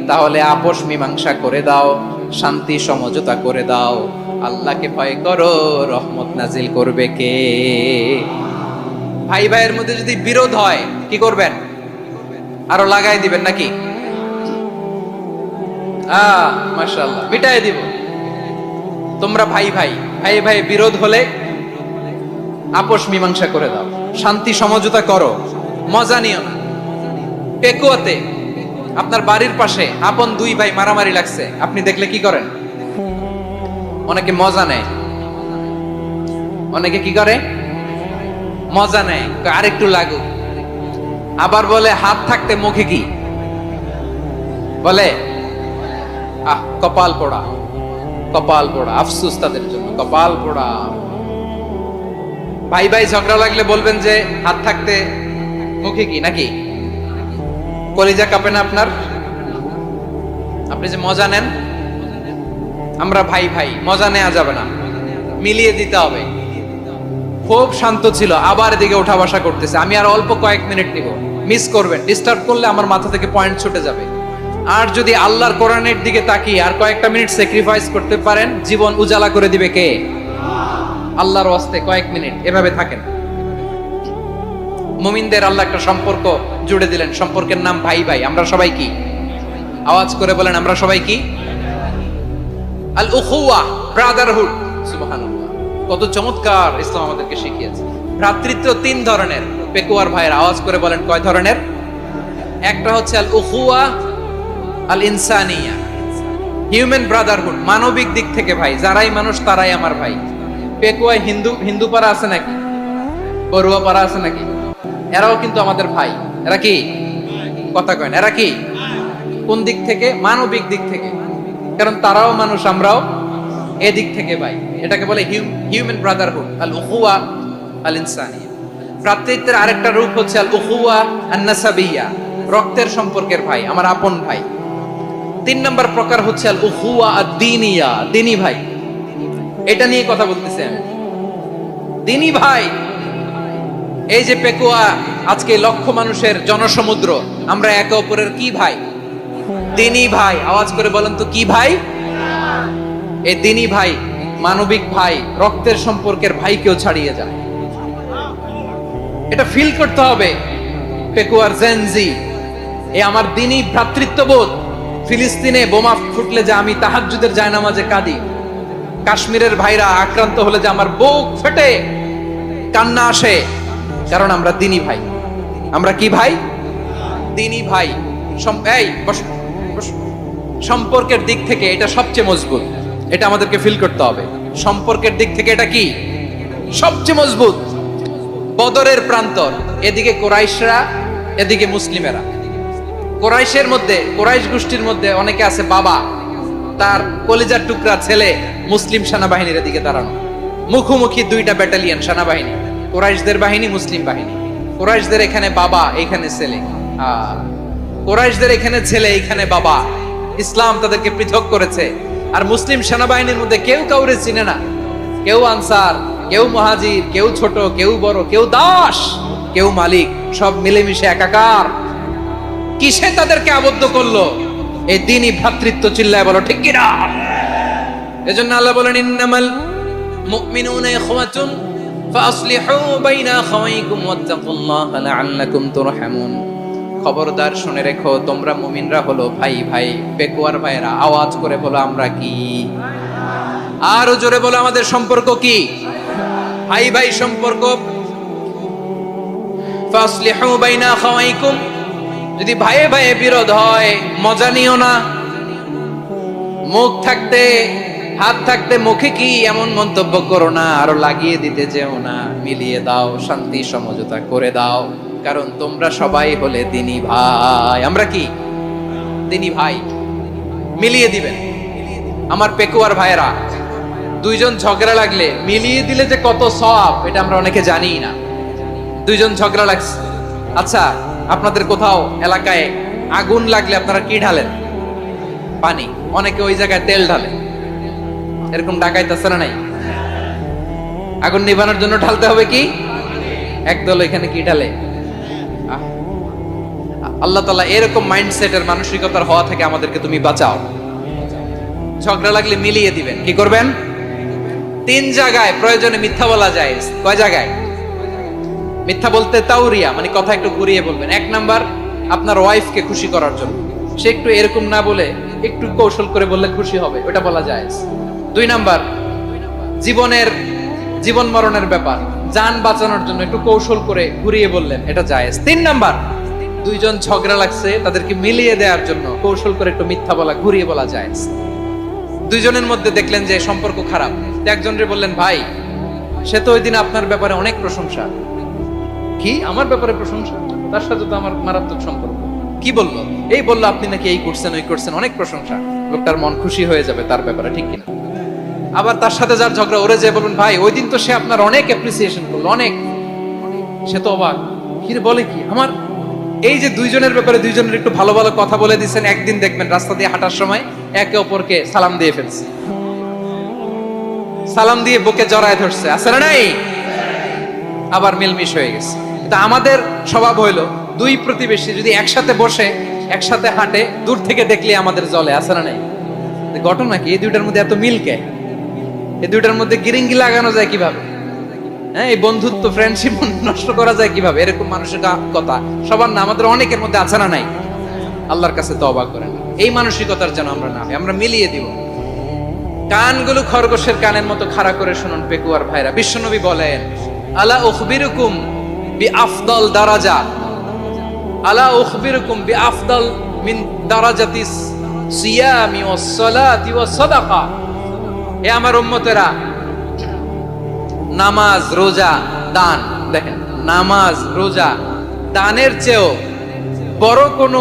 তাহলে আপোষ মীমাংসা করে দাও, শান্তি সমঝোতা করে দাও। আল্লাহকে ভয় করো, রহমত নাজিল করবে কে? ভাই ভাইয়ের মধ্যে যদি বিরোধ হয় কি করবেন? আরো লাগাই দিবেন নাকি? মাশাআল্লাহ, মিটাই দিব। তোমরা ভাই ভাই, ভাই ভাই বিরোধ হলে আপোষ মীমাংসা করে দাও, শান্তি সমঝোতা করো, মজা নিও না। পেকুয়াতে আপনার বাড়ির পাশে আপন দুই ভাই মারামারি লাগছে, আপনি দেখলে কি করেন? অনেকে মজা নেয়, অনেকে কি করে? মজা নেয়, আরেকটু লাগুক। আবার বলে হাত থাকতে মুখে কি বলে? কপাল পোড়া, কপাল পোড়া। আফসোস তাদের জন্য, কপাল পোড়া। ভাই ভাই ঝগড়া লাগলে বলবেন যে হাত থাকতে মুখে কি, নাকি? কলিজা কাঁপে না আপনার? আপনি যে মজা নেন। আমরা ভাই ভাই, মজা নেওয়া যাবে না, মিলিয়ে দিতে হবে। খুব শান্ত ছিল, আবার এদিকে ওঠা বসা করতেছে। আমি আর অল্প কয়েক মিনিট নিব, মিস করবেন। ডিস্টার্ব করলে আমার মাথা থেকে পয়েন্ট ছুটে যাবে। আর যদি আল্লাহর কোরআনের দিকে তাকিয়ে আর কয়েকটা মিনিট স্যাক্রিফাইস করতে পারেন, জীবন উজালা করে দিবে কে? আল্লাহর ওয়াস্তে কয়েক মিনিট এভাবে থাকেন। মুমিনদের আল্লাহ একটা সম্পর্ক জুড়ে দিলেন, সম্পর্কের নাম ভাই ভাই। আমরা সবাই কি? আওয়াজ করে বলেন, আমরা সবাই কি? আল উখুয়া, ব্রাদারহুড। সুবহানাল্লাহ, কত চমৎকার ইসলাম আমাদেরকে শিখিয়েছে। ভ্রাতৃত্ব তিন ধরনের। পেকুয়ার ভাইয়ের আওয়াজ করে বলেন, কয় ধরনের? একটা হচ্ছে আল উখুয়া আল ইনসানিয়া, হিউম্যান ব্রাদারহুড, মানবিক দিক থেকে ভাই। যারাই মানুষ তারাই আমার ভাই। পেকুয়ায় হিন্দু পাড়া আছে নাকি? বড়ুয়া পাড়া আছে নাকি? এরাও কিন্তু আমাদের ভাই। এরা কি? কথা কয় না, এরা কি? কোন দিক থেকে? মানবিক দিক থেকে। কারণ তারাও মানুষ, আমরাও এদিক থেকে ভাই। এটাকে বলে হিউম্যান ব্রাদারহুড, আল উখুয়া আল ইনসানিয়া। ভ্রাতৃত্বের আরেকটা রূপ হচ্ছে আল উখুয়া আন নাসাবিয়া, রক্তের সম্পর্কের ভাই, আমার আপন ভাই। তিন নম্বর প্রকার হচ্ছে আল উখুয়া আদ-দীনিয়া, দ্বীনি ভাই। এটা নিয়ে কথা বলতেছি আমি, দ্বীনি ভাই। এই যে পেকুয়া, আজকে লক্ষ মানুষের জনসমুদ্র, আমরা একে অপরের কি ভাই? দ্বীনি ভাই। আওয়াজ করে বলেন তো, কি ভাই? এই দ্বীনি ভাই, মানবিক ভাই, রক্তের সম্পর্কের ভাইকেও ছাড়িয়ে যায়। এটা ফিল করতে হবে। পেকুয়ার জেনজি, এই আমার দ্বীনি ভ্রাতৃত্ববোধ। ফিলিস্তিনে বোমা ফুটলে যে আমি তাহাজ্জুদের জায়নামাজে কাঁদি, কাশ্মীরের ভাইরা আক্রান্ত হলে যে আমার বুক ফেটে কান্না আসে, কারণ আমরা দ্বীনি ভাই। আমরা কি ভাই? দ্বীনি ভাই। সম্পর্কের দিক থেকে এটা সবচেয়ে মজবুত। এটা আমাদেরকে ফিল করতে হবে। সম্পর্কের দিক থেকে এটা কি? সবচেয়ে মজবুত। বদরের প্রান্তর, এদিকে কোরাইশরা, এদিকে মুসলিমেরা। কোরাইশের মধ্যে, কোরাইশ গোষ্ঠীর মধ্যে অনেকে আছে বাবা, তার কলিজার টুকরা ছেলে মুসলিম সেনাবাহিনীর দিকে দাঁড়ানো। মুখোমুখি দুইটা ব্যাটালিয়ন সেনাবাহিনী, কুরাইশদের বাহিনী, মুসলিম বাহিনী। কুরাইশদের এখানে বাবা, এখানে ছেলে। কুরাইশদের এখানে ছেলে, এখানে বাবা। ইসলাম তাদেরকে পৃথক করেছে। আর মুসলিম সেনাবাহিনীর মধ্যে কেউ কাউরে চিনে না। কেউ আনসার, কেউ মুহাজির, কেউ ছোট, কেউ বড়, কেউ দাস, কেউ মালিক, সব মিলেমিশে একাকার। কিসে তাদেরকে আবদ্ধ করলো? এই দ্বীনি ভ্রাতৃত্ব। চিল্লায় বলো ঠিক কিনা? এজন্য আল্লাহ বলেন, ইন্নামাল মুমিনুনা ইখওয়াতুন ফাসলিহু বাইনা আখাওয়াইকুম ওয়াত্তাকুল্লাহা লাআল্লাকুম তুরহামুন। খবরদার শুনে রেখো, তোমরা মুমিনরা হলো ভাই ভাই। পেকুয়ার ভাইরা আওয়াজ করে বলো আমরা কি? আরো জোরে বলো আমাদের সম্পর্ক কি? ভাই ভাই সম্পর্ক। ফাসলিহু বাইনা আখাওয়াইকুম। যদি ভাইয়ে ভাইয়ে বিরোধ হয় মজা নিও না। মুখ থাকতে, হাত থাকতে মুখে কি এমন মন্তব্য করো না, আরো লাগিয়ে দিতে যেও না। মিলিয়ে দাও, শান্তি সমঝোতা করে দাও, কারণ তোমরা সবাই হলে দ্বীনি ভাই। আমরা কি? দ্বীনি ভাই। মিলিয়ে দিবেন। আমার পেকুয়ার ভাইরা, দুইজন ঝগড়া লাগলে মিলিয়ে দিলে যে কত সওয়াব, এটা আমরা অনেকে জানি না। দুইজন ঝগড়া লাগছে, আচ্ছা আপনাদের কোথাও এলাকায় আগুন লাগলে আপনারা কি ঢালেন? পানি। অনেকে ওই জায়গায় তেল ঢালে। এরকম ডাকাইতে আছে না নাই? আগুন নিভানোর জন্য ঢালতে হবে কি? একদল এখানে কি ঢালে? আল্লাহ তাআলা এরকম মাইন্ডসেটের মানসিকতার হওয়া থেকে আমাদেরকে তুমি বাঁচাও। ঝগড়া লাগলে মিলিয়ে দিবেন। কি করবেন? 3 জায়গায় প্রয়োজনে মিথ্যা বলা যায়। কয় জায়গায় মিথ্যা বলতে? তাওরিয়া, মানে কথা একটু ঘুরিয়ে বলবেন। 1 নাম্বার, আপনার ওয়াইফকে খুশি করার জন্য। সে একটু এরকম না বলে একটু কৌশল করে বললে খুশি হবে, ওটা বলা যায়। 2 নাম্বার, জীবন মরণের ব্যাপার, জান বাঁচানোর জন্য একটু কৌশল করে ঘুরিয়ে বললেন, এটা জায়েজ। 3 নাম্বার, দুইজন ঝগড়া লাগছে তাদেরকে মিলিয়ে দেওয়ার জন্য কৌশল করে একটু মিথ্যা বলা, ঘুরিয়ে বলা জায়েজ। দুইজনের মধ্যে দেখলেন যে সম্পর্ক খারাপ, একজনরে বললেন, ভাই সে তো ওই দিন আপনার ব্যাপারে অনেক প্রশংসা। কি? আমার ব্যাপারে প্রশংসা? তার সাথে তো আমার মারাত্মক সম্পর্ক। কি বললো? এই বললো আপনি নাকি এই করছেন ওই করছেন, অনেক প্রশংসা। লোকটার মন খুশি হয়ে যাবে তার ব্যাপারে, ঠিক কিনা? আবার তার সাথে যার ঝগড়া, ওরে যে বলবেন, ভাই ওই দিন তো সে আপনার অনেক অ্যাপ্রিসিয়েশন করলো, অনেক। সে তো অবাক, কি রে বলে কি? আমার এই যে দুইজনের ব্যাপারে দুইজনের একটু ভালো ভালো কথা বলে দিচ্ছেন, একদিন দেখবেন রাস্তা দিয়ে হাঁটার সময় একে অপরকে সালাম দিয়ে ফেলছে, সালাম দিয়ে বুকে জড়ায় ধরছে, আছে না নাই? আবার মিলমিশ হয়ে গেছে। কিন্তু আমাদের স্বভাব হইলো, দুই প্রতিবেশী যদি একসাথে বসে একসাথে হাঁটে, দূর থেকে দেখলে আমাদের জলে, আছে না নাই? ঘটনা কি? এই দুইটার মধ্যে এত মিল কে? এই দুইটার মধ্যে গিরিঙ্গি লাগানো যায় কিভাবে? হ্যাঁ, এই বন্ধুত্ব, ফ্রেন্ডশিপ নষ্ট করা যায় কিভাবে? এরকম মানুষের কথা সবার না, আমাদের অনেকের মধ্যে আছে না নাই? আল্লাহর কাছে তওবা করেন, এই মানসিকতার যেন আমরা না, আমরা মিলিয়ে দিব। কানগুলো খরগোশের কানের মতো খাড়া করে শুনুন পেকুয়ার ভাইরা। বিশ্বনবী বলেন, আলা উখবিরুকুম বিআফদাল দারাজা, আলা উখবিরুকুম বিআফদাল মিন দারাজাতিস সিয়ামি ওয়াস সালাতি ওয়াস সাদাকা। এ আমার উম্মতেরা, নামাজ, রোজা, দান, দেখেন নামাজ, রোজা, দানের চেয়েও বড় কোন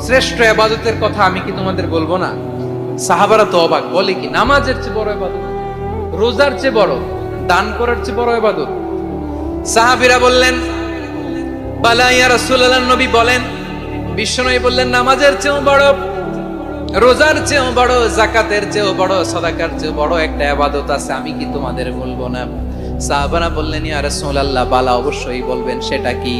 শ্রেষ্ঠ ইবাদতের কথা আমি কি তোমাদের বলবো না? সাহাবারা তো অবাক, বলে কি নামাজের চেয়ে বড় ইবাদত, রোজার চেয়ে বড়, দান করার চেয়ে বড় ইবাদত? সাহাবীরা বললেন, বালা ইয়া রাসূলুল্লাহ। নবী বলেন, বিশ্বনবী বললেন, নামাজের চেয়েও বড়, রোজার চেয়েও বড়, যাকাতের চেয়েও বড়, সাদাকার চেয়েও বড় একটা ইবাদত আছে, আমি কি তোমাদের বলবো না? সাহাবারা বললেন, ইয়া রাসূলুল্লাহ, বালা, অবশ্যই বলবেন, সেটা কি?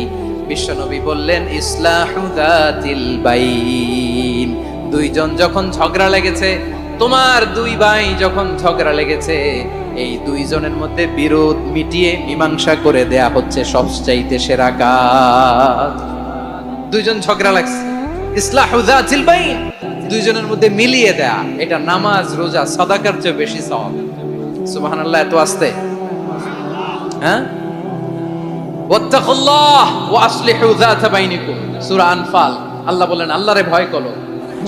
বিশ্বনবী বললেন, ইসলাহু যাতিল বাইন। দুইজন যখন ঝগড়া লেগেছে, তোমার দুই ভাই যখন ঝগড়া লেগেছে, এই দুইজনের মধ্যে বিরোধ মিটিয়ে মীমাংসা করে দেয়া হচ্ছে সবচাইতে সেরা কাজ। দুইজন ঝগড়া লাগছে, ইসলাহু যাতিল বাইন, দুইজনের মধ্যে মিলিয়ে দেয়া, এটা নামাজ, রোজা, সাদাকার চেয়ে বেশি সওয়াব। সুবহানাল্লাহ। এত আস্তে, হ্যাঁ? ওয়াত্তাকুল্লাহ ওয়া আসলিহু যাতা বাইনিকুম, সূরা আনফাল। আল্লাহ বলেন, আল্লাহরে ভয় করো,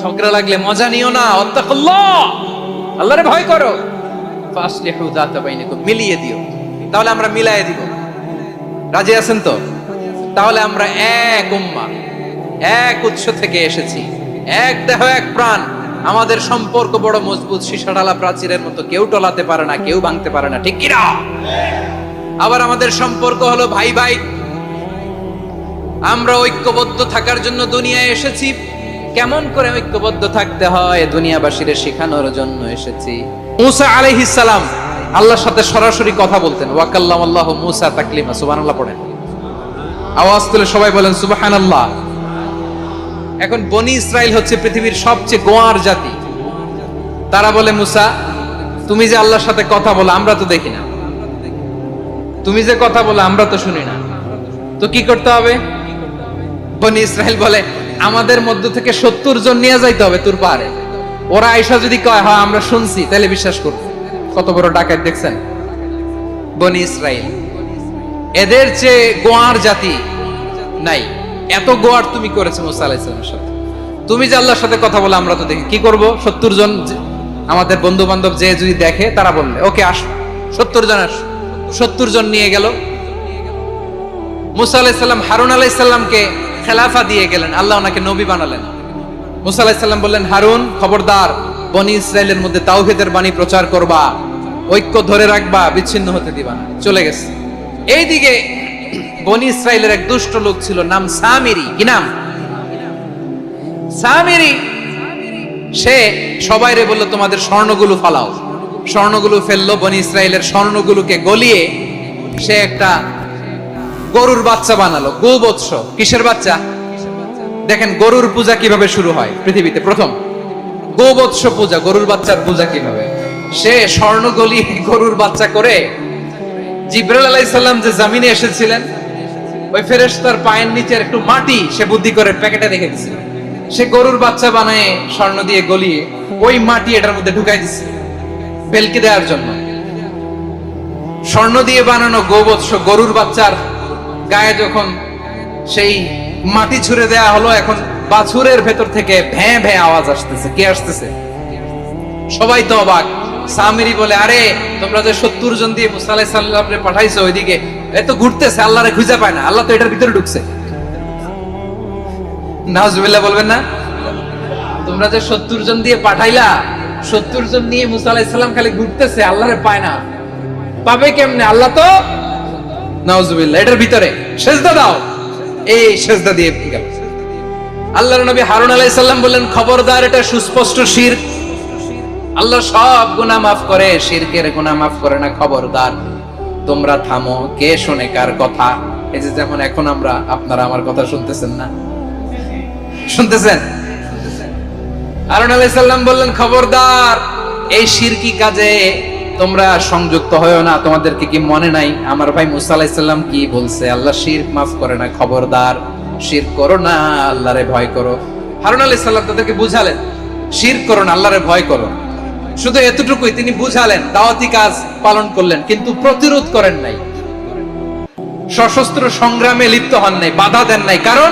ঝগড়া লাগলে মজা নিও না। ওয়াত্তাকুল্লাহ, আল্লাহরে ভয় করো। ফাসলিহু যাতা বাইনিকুম, মিলিয়ে দিও। তাহলে আমরা মিলায়ে দিব। রাজি আছেন তো? তাহলে আমরা এক উম্মাহ, এক উৎস থেকে এসেছি, এক দেহ এক প্রাণ, আমাদের সম্পর্ক বড় মজবুত, সীসাঢালা প্রাচীরের মতো, কেউ টলাতে পারে না, কেউ ভাঙতে পারে না, ঠিক কিনা? আবার আমাদের সম্পর্ক হলো ভাই ভাই, আমরা ঐক্যবদ্ধ থাকার জন্য দুনিয়ায় এসেছি। কেমন করে ঐক্যবদ্ধ থাকতে হয় দুনিয়াবাসীদের শেখানোর জন্য এসেছি। মুসা আলাইহিস সালাম আল্লাহর সাথে সরাসরি কথা বলতেন। ওয়াকাল্লামাল্লাহু মুসা তাকলিমা। সুবহানাল্লাহ পড়েন, আওয়াজ তুলে সবাই বলেন সুবহানাল্লাহ। এখন বনি ইসরাইল হচ্ছে পৃথিবীর সবচেয়ে গোয়ার জাতি। তারা বলে, মুসা তুমি যে আল্লাহর সাথে কথা বলো আমরা তো দেখি না, তুমি যে কথা বলো আমরা তো শুনি না, তো কি করতে হবে? বনি ইসরাইল বলে, আমাদের মধ্য থেকে 70 জন নিয়ে যাইতে হবে তোর পাহাড়ে। ওরা আয়েশা যদি কয় হ্যাঁ আমরা শুনছি, তাহলে বিশ্বাস করবো। কত বড় ডাকাত দেখছেন বনি ইসরাইল। এদের চেয়ে গোয়ার জাতি নাই। এত গোয়ার তুমি করেছো মুসা আলাইহিস সালামের সাথে। তুমি যে আল্লাহর সাথে কথা বলে আমরা তো দেখি, কি করব? 70 জন আমাদের বন্ধু বান্ধব যে যদি দেখে, তারা বললে ওকে আসো, 70 জন আসো। 70 জন নিয়ে গেল। মুসা আলাইহিস সালাম হারুন আলাইহিস সালামকে খেলাফা দিয়ে গেলেন, আল্লাহ ওনাকে নবী বানালেন। মুসা আলাইহিস সালাম বললেন, হারুন খবরদার, বনি ইসরাইলের মধ্যে তাওহীদের বাণী প্রচার করবা, ঐক্য ধরে রাখবা, বিচ্ছিন্ন হতে দিবা না। চলে গেছে। এইদিকে বনি ইসরাইলের এক দুষ্ট লোক ছিল, নাম সামিরি। কি নাম? সামিরি। সে সবাইরে বলল তোমাদের স্বর্ণগুলো ফালাও। স্বর্ণগুলো ফেললো, বনি ইসরাইলের স্বর্ণগুলোকে গলিয়ে সে একটা গরুর বাচ্চা বানালো। গোবৎস। কিসের বাচ্চা? দেখেন গরুর পূজা কিভাবে শুরু হয় পৃথিবীতে প্রথম। গোবৎস পূজা, গরুর বাচ্চার পূজা কিভাবে। সে স্বর্ণ গলিয়ে গরুর বাচ্চা করে, জিবরাইল আলাইহিস সালাম যে জমিনে এসেছিলেন, ওই ফেরেশতার পায়ের নিচে একটু মাটি সে বুদ্ধি করে প্যাকেটে রেখে দিয়েছিল। সে গরুর বাচ্চা বানায় স্বর্ণ দিয়ে গলিয়ে ওই মাটি এটার মধ্যে ঢুকাই দিচ্ছে বেলকে দেওয়ার জন্য। স্বর্ণ দিয়ে বানানো গোবৎস গরুর বাচ্চার গায়ে যখন সেই মাটি ছুঁড়ে দেয়া হলো, এখন বাছুরের ভেতর থেকে ভ্যাঁ ভ্যাঁ আওয়াজ আসতেছে। কে আসতেছে? সবাই তো অবাক। সামিরি বলে, আরে তোমরা যে 70 জন দিয়ে মুসা আলাইহিস সালামকে পাঠাইছো, ওইদিকে এত ঘুরতেছে, আল্লাহরে খুঁজে পায় না, আল্লাহ তো এটার ভিতরে ঢুকছে। নাউজুবিল্লাহ বলবেন না? তোমরা যে 70 জন দিয়ে পাঠাইলা, 70 জন নিয়ে মুসা আলাইহিস সালাম খালি ঘুরতেছে, আল্লাহরে পায় না। পাবে কেমনে? আল্লাহ তো নাউজুবিল্লাহ এটার ভিতরে। সেজদা দাও। এই সেজদা দিয়ে গেল। আল্লাহর নবী হারুন আলাইহিস সালাম বললেন, খবরদার, এটা সুস্পষ্ট শিরক। আল্লাহ সব গুনাহ মাফ করে, শিরকের গুনাহ মাফ করে না। খবরদার, তোমরা থামো। কে শোনে কার কথা? এই যে যেমন এখন আপনারা আমার কথা শুনতেছেন না? শুনতেছেন? হারুন আলাইহিস সালাম বললেন, খবরদার, এই শিরকি কাজে তোমরা সংযুক্ত হয়ো না। তোমাদেরকে কি মনে নাই আমার ভাই মুসা আলাইহিস সালাম কি বলছে? আল্লাহ শিরক মাফ করে না। খবরদার, শিরক করো না, আল্লাহরে ভয় করো। হারুন আলাইহিস সালাম তাদেরকে বুঝালেন, শিরক করো না, আল্লাহরে ভয় করো। শুধু এতটুকুই তিনি বুঝালেন, দাওয়াতি কাজ পালন করলেন, কিন্তু প্রতিরোধ করেন নাই, সশস্ত্র সংগ্রামে লিপ্ত হন নাই, বাধা দেন নাই। কারণ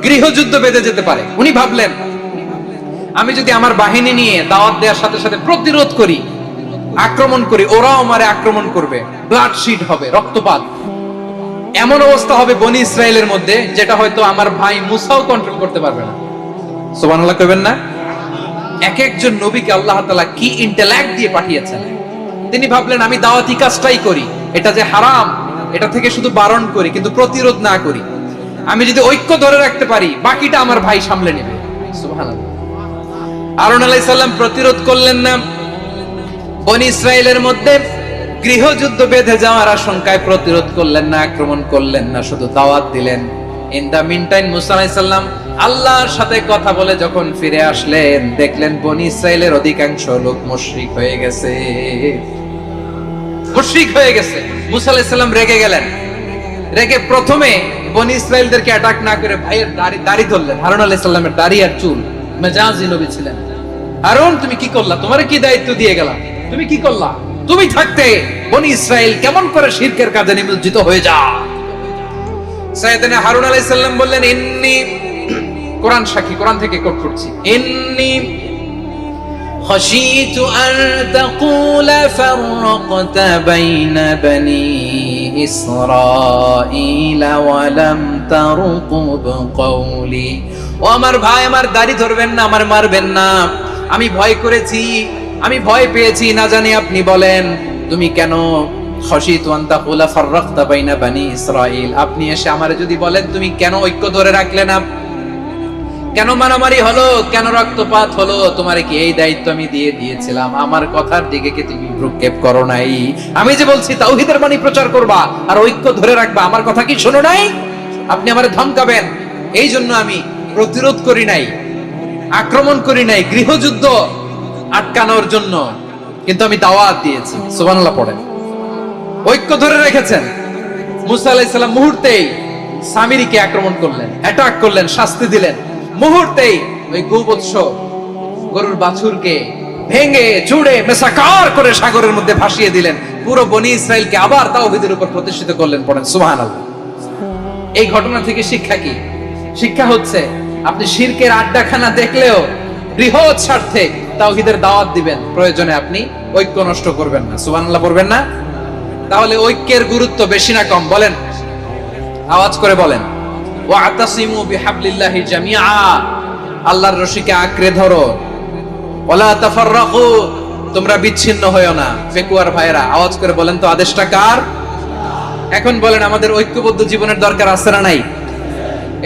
গৃহযুদ্ধ বেঁধে যেতে পারে। উনি ভাবলেন, আমি যদি আমার বাহিনী নিয়ে দাওয়াত দেওয়ার সাথে সাথে প্রতিরোধ করি, আক্রমণ করি, ওরাও আমারে আক্রমণ করবে, ব্লাডশিট হবে, রক্তপাত। এমন অবস্থা হবে বনি ইসরাইলের মধ্যে, যেটা হয়তো আমার ভাই মুসাও কন্ট্রোল করতে পারবে না। সুবহানাল্লাহ কইবেন না? এক একজন নবীকে আল্লাহ তাআলা কি ইন্টেলেক্ট দিয়ে পাঠিয়েছেন। তিনি ভাবলেন, আমি দাওয়াতি কাজটাই করি, এটা যে হারাম এটা থেকে শুধু বারণ করি, কিন্তু প্রতিরোধ না করি। আমি যদি ঐক্য ধরে রাখতে পারি, বাকিটা আমার ভাই সামলে নেবে। সুবহানাল্লাহ। হারুন আলাইহিস সালাম প্রতিরোধ করলেন না। বনি ইসরাইলের মধ্যে গৃহযুদ্ধ বেঁধে যাওয়ার আশঙ্কায় প্রতিরোধ করলেন না, আক্রমণ করলেন না, শুধু দাওয়াত দিলেন। ইন দা মিন টাইম মুসা আলাইহিস সালাম আল্লাহর সাথে কথা বলে যখন ফিরে আসলেন, দেখলেন বনি ইসরাইলের অধিকাংশ লোক মুশরিক হয়ে গেছে। মুশরিক হয়ে গেছে। মুসা আলাইহিস সালাম রেগে গেলেন। রেগে প্রথমে বনি ইসরাইলদেরকে অ্যাটাক না করে ভাইয়ের দাড়ি ধরলেন। হারুন আলাইহিস সালামের দাড়ি আর চুল। মেজাজি নবী ছিলেন। হারুন, তুমি কি করলা? তোমারে কি দায়িত্ব দিয়ে গেলাম? তুমি কি করলা? তুমি থাকতে বনি ইসরাইল কেমন করে শিরকের কাজে নিমজ্জিত হয়ে যা। সাইয়েদনা হারুন আলাইহিস সালাম বললেন, ইন্নী, কোরআন সাক্ষী, কোরআন থেকে কোট করছি, ইন্নী খাশিতু আন তাকুলা ফাররাকতা বাইনা বনি ইসরাঈল ওয়া লাম তারকুব কওলি। ও আমার ভাই, আমার দাড়ি ধরবেন না, আমার মারবেন না। আমি ভয় করেছি, আমি ভয় পেয়েছি, না জানি আপনি বলেন তুমি কেন খাশিতু আন তাকুলা ফাররাকতা বাইনা বানি ইসরাঈল, আপনি এসে আমারে যদি বলেন তুমি কেন ঐক্য ধরে রাখলে না, কেন মারামারি হলো, কেন রক্তপাত হলো, তোমারে কি এই দায়িত্ব আমি দিয়ে দিয়েছিলাম? আমার কথার দিকে কি তুমি ভ্রুক্ষেপ করো নাই? আমি যে বলছি তাওহীদের বাণী প্রচার করবা আর ঐক্য ধরে রাখবা, আমার কথা কি শোনো নাই? আপনি আমারে ধমকাবেন, এই জন্য আমি প্রতিরোধ করি নাই, আক্রমণ করি নাই, গৃহযুদ্ধ আটকানোর জন্য, কিন্তু আমি দাওয়াত দিয়েছি। সুবহানাল্লাহ পড়েন। ঐক্য ধরে রেখেছেন। মুসা আলাইহিস সালাম মুহূর্তেই সামিরীকে আক্রমণ করলেন, অ্যাটাক করলেন, শাস্তি দিলেন। মুহূর্তেই ওই গোবৎস গরুর বাছুরকে ভেঙে চুড়ে মেসাকার করে সাগরের মধ্যে ভাসিয়ে দিলেন। পুরো বনি ইসরাইলকে আবার তাওহীদের উপর প্রতিষ্ঠিত করলেন। পড়েন সুবহানাল্লাহ। এই ঘটনা থেকে শিক্ষা কি? শিক্ষা হচ্ছে আপনি শিরকের আড্ডাখানা দেখলেও বৃহৎ স্বার্থে তাওহীদের দাওয়াত দিবেন, প্রয়োজনে আপনি ঐক্য নষ্ট করবেন না। সুবহানাল্লাহ পড়বেন না? তাহলে ঐক্যের গুরুত্ব বেশি না কম? বলেন, আওয়াজ করে বলেন। ওয়াতাসিমু বিহাবলিল্লাহি জামিআ, আল্লাহর রশিকে আঁকড়ে ধরো। ওয়ালা তাফাররাকু, তোমরা বিচ্ছিন্ন হয়ো না। ফেকুয়ার ভাইরা আওয়াজ করে বলেন তো, আদেশটা কার? এখন বলেন, আমাদের ঐক্যবদ্ধ জীবনের দরকার আছে না নাই?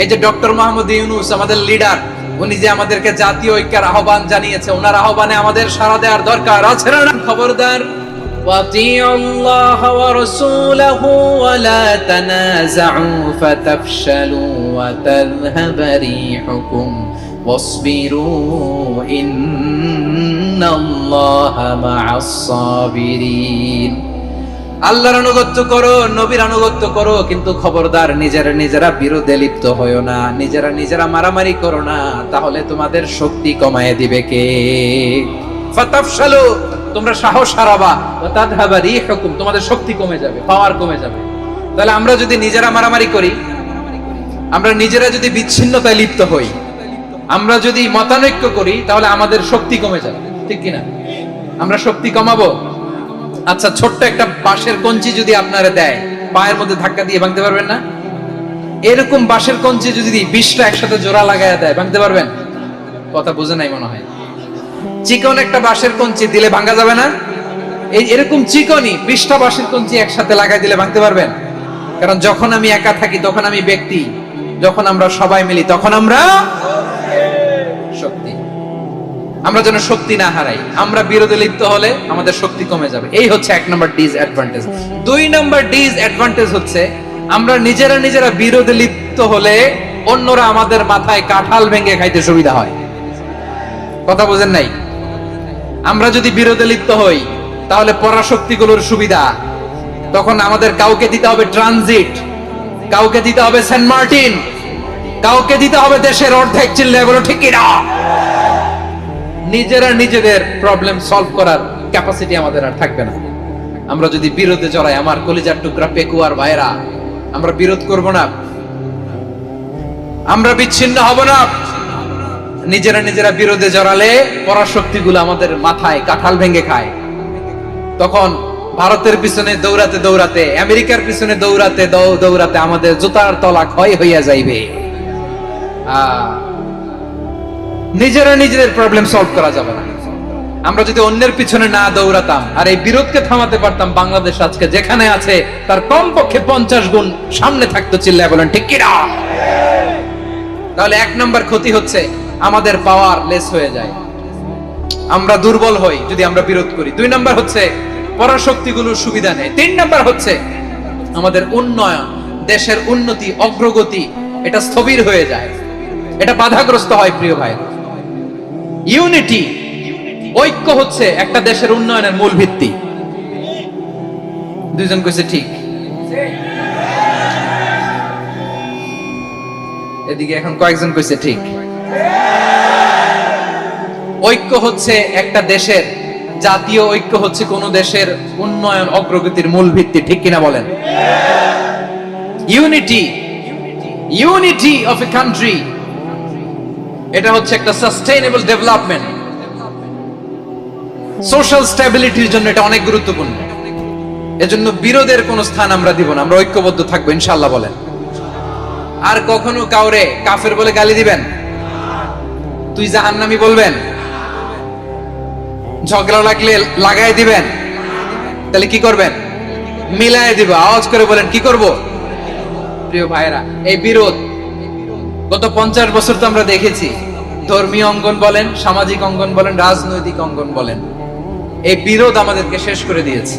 এই যে ডক্টর মোহাম্মদ ইউনূস আমাদের লিডার, উনি যে আমাদেরকে জাতীয় ঐক্যের আহ্বান জানিয়েছে, ওনার আহ্বানে আমাদের সাড়া দেওয়ার দরকার আছে না? খবরদার, وَأَطِيعُوا اللَّهَ وَرَسُولَهُ وَلَا تَنَازَعُوا فَتَفْشَلُوا وَتَذْهَبَ رِيحُكُمْ وَاصْبِرُوا إِنَّ اللَّهَ مَعَ الصَّابِرِينَ। আল্লাহর আনুগত্য করো, নবীর আনুগত্য করো, কিন্তু খবরদার নিজেরা বিরোধে লিপ্ত হয়ো না, নিজেরা মারামারি করো না, তাহলে তোমাদের শক্তি কমায় দিবে কে? ফাতাফশালু, তোমরা সাহস হারাবা, ওয়া তাযহাবা রিহুকুম, তোমাদের শক্তি কমে যাবে, পাওয়ার কমে যাবে। তাহলে আমরা যদি নিজেরা মারামারি করি, আমরা নিজেরা যদি বিচ্ছিন্নতায় লিপ্ত হই, আমরা যদি মতানৈক্য করি, তাহলে আমাদের শক্তি কমে যাবে, ঠিক কিনা? আমরা শক্তি কমাবো। আচ্ছা, ছোট্ট একটা বাঁশের কঞ্চি যদি আপনারে দেয়, পায়ের মধ্যে ধাক্কা দিয়ে ভাঙতে পারবেন না? এরকম বাঁশের কঞ্চি যদি 20টা একসাথে জোড়া লাগায় দেয়, ভাঙতে পারবেন? কথা বুঝে নাই মনে হয়। চিকন একটা বাঁশের কঞ্চি দিলে ভাঙা যাবে না? এই এরকম চিকনই 20টা বাঁশের কঞ্চি একসাথে লাগাই দিলে ভাঙতে পারবেন? কারণ যখন আমি একা থাকি তখন আমি ব্যক্তি, যখন আমরা সবাই মিলি তখন আমরা শক্তি। আমরা যেন শক্তি না হারাই। আমরা বিরোধে লিপ্ত হলে আমাদের শক্তি কমে যাবে। এই হচ্ছে 1 নম্বর ডিসঅ্যাডভান্টেজ। 2 নম্বর ডিসঅ্যাডভান্টেজ হচ্ছে আমরা নিজেরা বিরোধে লিপ্ত হলে অন্যরা আমাদের মাথায় কাঁঠাল ভেঙে খাইতে সুবিধা হয়। কথা বুঝেন নাই? আমরা যদি বিরোধে লিপ্ত হই তাহলে পরাশক্তিগুলোর সুবিধা, তখন আমাদের কাউকে দিতে হবে ট্রানজিট, কাউকে দিতে হবে সেন্ট মার্টিন, কাউকে দিতে হবে দেশের অর্ধেক। চিল্লায় বলো ঠিক কিনা? নিজেদের প্রবলেম সলভ করার ক্যাপাসিটি আমাদের আর থাকবে না। আমরা যদি বিরোধে জড়াই, আমার কলিজার টুকরা পেকুয়ার ভাইরা, আমরা বিরোধ করব না, আমরা বিচ্ছিন্ন হব না। নিজেরা বিরোধে জড়ালে পরাশক্তিগুলো আমাদের মাথায় কাঁঠাল ভেঙে খায়। তখন ভারতের পিছনে দৌড়াতে, আমেরিকার পিছনে দৌড়াতে আমাদের জুতার তলা ক্ষয় হইয়া যাইবে। নিজেদের প্রবলেম সলভ করা যাবে না। আমরা যদি অন্যের পিছনে না দৌড়াতাম আর এই বিরোধকে থামাতে পারতাম, বাংলাদেশ আজকে যেখানে আছে তার কমপক্ষে 50 গুণ সামনে থাকতো। চিল্লায় বলেন ঠিক কিনা? তাহলে 1 নম্বর ক্ষতি হচ্ছে আমাদের পাওয়ার লেস হয়ে যায়, আমরা দুর্বল হই যদি আমরা বিরোধ করি। 2 নম্বর হচ্ছে পরাশক্তিগুলোর সুবিধা নেই। 3 নম্বর হচ্ছে আমাদের উন্নয়ন, দেশের উন্নতি, অগ্রগতি, এটা স্থবির হয়ে যায়, এটা বাধাগ্রস্ত হয়। প্রিয় ভাই, ইউনিটি, ঐক্য হচ্ছে একটা দেশের উন্নয়নের মূল ভিত্তি। 2 জন কইছে ঠিক। এদিকে এখন কয়েকজন কইছে ঠিক। ঐক্য হচ্ছে একটা দেশের, জাতীয় ঐক্য হচ্ছে কোন দেশের উন্নয়ন, অগ্রগতির মূল ভিত্তি, ঠিক কিনা বলেন? ইউনিটি অফ এ কান্ট্রি, এটা হচ্ছে একটা সাস্টেইনেবল ডেভেলপমেন্ট, সোশ্যাল স্ট্যাবিলিটির জন্য এটা অনেক গুরুত্বপূর্ণ। এজন্য বিরোধের কোন স্থান আমরা দিব না, আমরা ঐক্যবদ্ধ থাকবো ইনশাআল্লাহ বলেন। আর কখনো কাউরে কাফের বলে গালি দিবেন? তুই জাহান্নামী বলবেন? ঝগড়া লাগলে লাগাই দিবেন, তাহলে কি করবেন? মিলাই দিব। আওয়াজ করে বলেন কি করব? প্রিয় ভাইরা, এই বিরোধ গত 50 বছর তো আমরা দেখেছি। ধর্মীয় অঙ্গন বলেন, সামাজিক অঙ্গন বলেন, রাজনৈতিক অঙ্গন বলেন, এই বিরোধ আমাদেরকে শেষ করে দিয়েছে।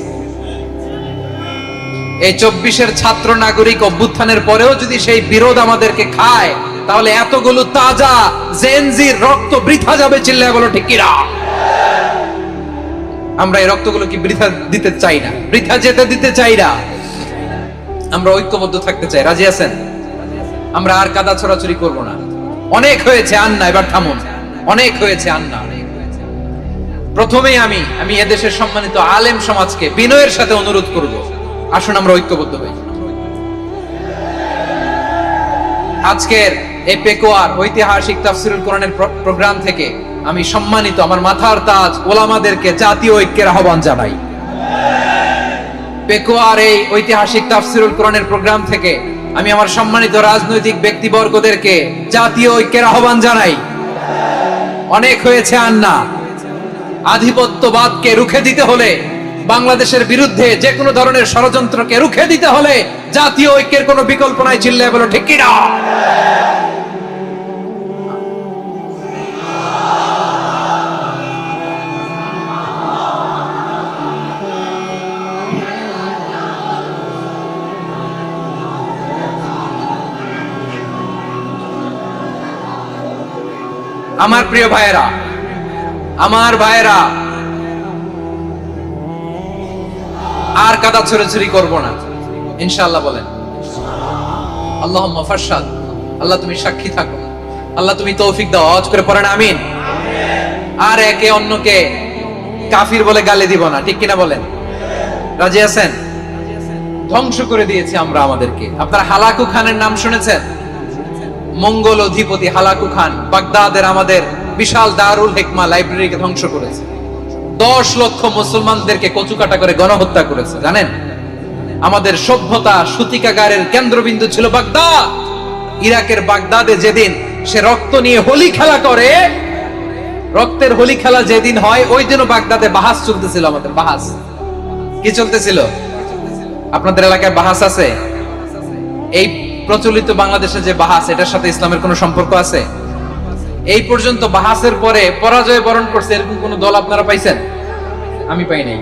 এই 24-এর ছাত্র নাগরিক অভ্যুত্থানের পরেও যদি সেই বিরোধ আমাদেরকে খায়, তাহলে এতগুলো তাজা জেনজির রক্ত বৃথা যাবে। চিল্লায় বলো ঠিক কিনা? আমরা এই রক্তগুলো কি বৃথা দিতে চাই না, বৃথা যেতে দিতে চাই না। আমরা ঐক্যবদ্ধ থাকতে চাই। রাজি আছেন? আমরা আর কাদা ছড়াছড়ি করব না। অনেক হয়েছে আন্না, এবার থামুন। অনেক হয়েছে আন্না। প্রথমেই আমি এদেশের সম্মানিত আলেম সমাজকে বিনয়ের সাথে অনুরোধ করব, আসুন আমরা ঐক্যবদ্ধ হই। আজকের এই পেকুয়ার ঐতিহাসিক তাফসীরুল কোরআনের প্রোগ্রাম থেকে আমি সম্মানিত আমার মাথার তাজ ওলামাদেরকে জাতীয় ঐক্যের আহ্বান জানাই। পেকুয়ার এই ঐতিহাসিক তাফসীরুল কোরআনের প্রোগ্রাম থেকে আমি আমার সম্মানিত রাজনৈতিক ব্যক্তিবর্গদেরকে জাতীয় ঐক্যের আহ্বান জানাই। অনেক হয়েছে আন্না। আধিপত্যবাদকে রুখে দিতে হলে, বাংলাদেশের বিরুদ্ধে যে কোনো ধরনের ষড়যন্ত্রকে রুখে দিতে হলে জাতীয় ঐক্যের কোনো বিকল্প নাই। চিল্লায় বলো ঠিক কিনা? আমার প্রিয় ভাইয়েরা, আমার ভাইয়েরা, আর কাদা ছড়াছড়ি করব না ইনশাআল্লাহ। বলেন আল্লাহুম্মা ফারশাদ। আল্লাহ তুমি সাক্ষী থাকো, আল্লাহ তুমি তৌফিক দাও। আওয়াজ করে পড়েন আমিন। আর একে অন্যকে কাফির বলে গালি দিব না, ঠিক কিনা বলেন? রাজি আছেন? ধ্বংস করে দিয়েছি আমরা আমাদেরকে। আপনারা হালাকু খানের নাম শুনেছেন? মঙ্গল অধিপতি হালাকু খান বাগদাদের আমাদের বিশাল দারুল হিকমা লাইব্রেরিকে ধ্বংস করেছে। 10 লক্ষ মুসলমানদেরকে কচুকাটা করে গণহত্যা করেছে। জানেন, আমাদের সভ্যতা সূতিকাগারের কেন্দ্রবিন্দু ছিল বাগদাদ। ইরাকের বাগদাদে যেদিন সে রক্ত নিয়ে হোলি খেলা করে, রক্তের হোলি খেলা যেদিন হয়, ওই দিনও বাগদাদে বাহাস চলতেছিল। আমাদের বাহাস কি চলতেছিল? আপনাদের এলাকায় বাহাস আছে? এই প্রচলিত বাংলাদেশে যে বাহাস, এটার সাথে ইসলামের কোনো সম্পর্ক আছে? এই পর্যন্ত বাহাসের পরে পরাজয় বরণ করছে এরকম কোন দল আপনারা পাইছেন? আমি পাই নাই।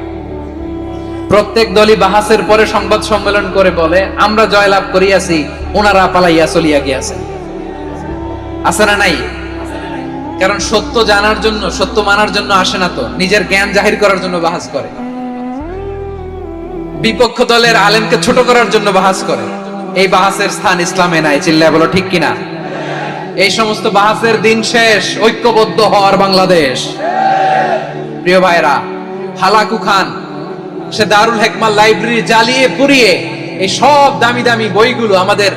প্রত্যেক দলই বাহাসের পরে সংবাদ সম্মেলন করে বলে আমরা জয়লাভ করিয়াছি, ওনারা পালাইয়া চলিয়া গিয়াছে। আছে না নাই? কারণ সত্য জানার জন্য, সত্য মানার জন্য আসে না তো, নিজের জ্ঞান জাহির করার জন্য বাহাস করে। বিপক্ষ দলের আলেমকে ছোট করার জন্য বাহাস করে। এই বাহাসের স্থান ইসলামে নাই। চিল্লায় বলো ঠিক কিনা? এই সমস্ত বাহাসের দিন শেষ। ঐক্যবদ্ধ হওয়ার বাংলাদেশ। প্রিয় ভাইরা, হালাকু খান সে দারুল হিকমা লাইব্রেরি জ্বালিয়ে পুড়িয়ে এই সব দামি দামি বইগুলো, আমাদের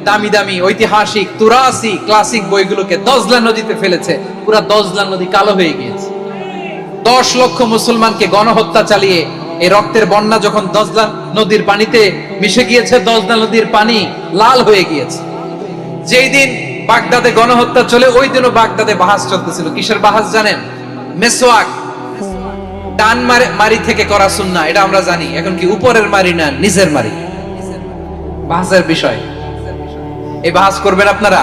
দামি দামি ঐতিহাসিক তুরাসি ক্লাসিক বইগুলোকে দজলা নদীতে ফেলেছে। পুরা দজলা নদী কালো হয়ে গিয়েছে। 10 লক্ষ মুসলমানকে গণহত্যা চালিয়ে এই রক্তের বন্যা যখন দজলা নদীর পানিতে মিশে গিয়েছে, দজলা নদীর পানি লাল হয়ে গিয়েছে। যেই দিন বাগদাদে গণহত্যা চলে, ওই দিনও বাগদাদে বাহাস চলতেছিল। কিসের বাহাস জানেন? মেসওয়াক, ডান মারি থেকে করা সুন্নাহ, এটা আমরা জানি। এখন কি উপরের মারি না নিচের মারি? বাহাসের বিষয়। এই বাহাস করবেন আপনারা?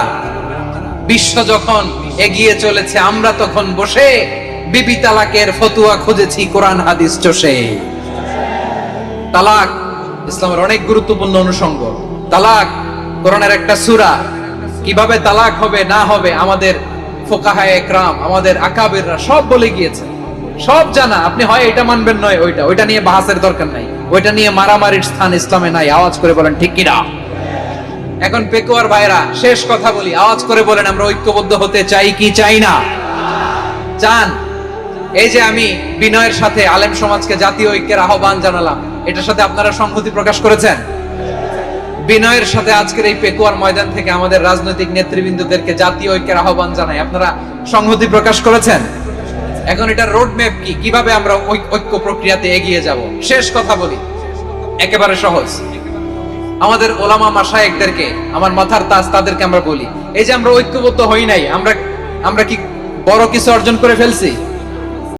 বিশ্ব যখন এগিয়ে চলেছে, আমরা তখন বসে বিবি তালাকের ফতুয়া খুঁজেছি কোরআন হাদিস চষে। তালাক ইসলামের অনেক গুরুত্বপূর্ণ অনুষঙ্গ। তালাক কোরআনের একটা সূরা। কিভাবে তালাক হবে না হবে আমাদের ফুকাহায়ে ইকরাম, আমাদের আকাবিররা সব বলে গিয়েছে, সব জানা। আপনি হয় এটা মানবেন, নয় ওইটা নিয়ে বাহাসের দরকার নাই। ওইটা নিয়ে মারামারির স্থান ইসলামে নাই। আওয়াজ করে বলেন ঠিক কিনা? এখন পেকুয়ার ভাইরা, শেষ কথা বলি, আওয়াজ করে বলেন আমরা ঐক্যবদ্ধ হতে চাই কি চাই না? চান? এই যে আমি বিনয়ের সাথে আলেম সমাজকে জাতীয় ঐক্যের আহ্বান জানালাম, এটার সাথে আপনারা সংহতি প্রকাশ করেছেন? বিনয়ের সাথে আজকের এই পেকুয়ার ময়দান থেকে আমাদের রাজনৈতিক নেতৃবৃন্দদেরকে জাতীয় ঐক্যের আহ্বান জানাই, আপনারা সংহতি প্রকাশ করেছেন? এখন এটা রোড ম্যাপ কি, কিভাবে আমরা ঐক্য প্রক্রিয়াতে এগিয়ে যাব? শেষ কথা বলি, একেবারে সহজ। আমাদের ওলামা মাশায়েখদেরকে, আমার মাথার তাজ, তাদেরকে আমরা বলি, এই যে আমরা ঐক্যবদ্ধ হই নাই, আমরা কি বড় কিছু অর্জন করে ফেলছি?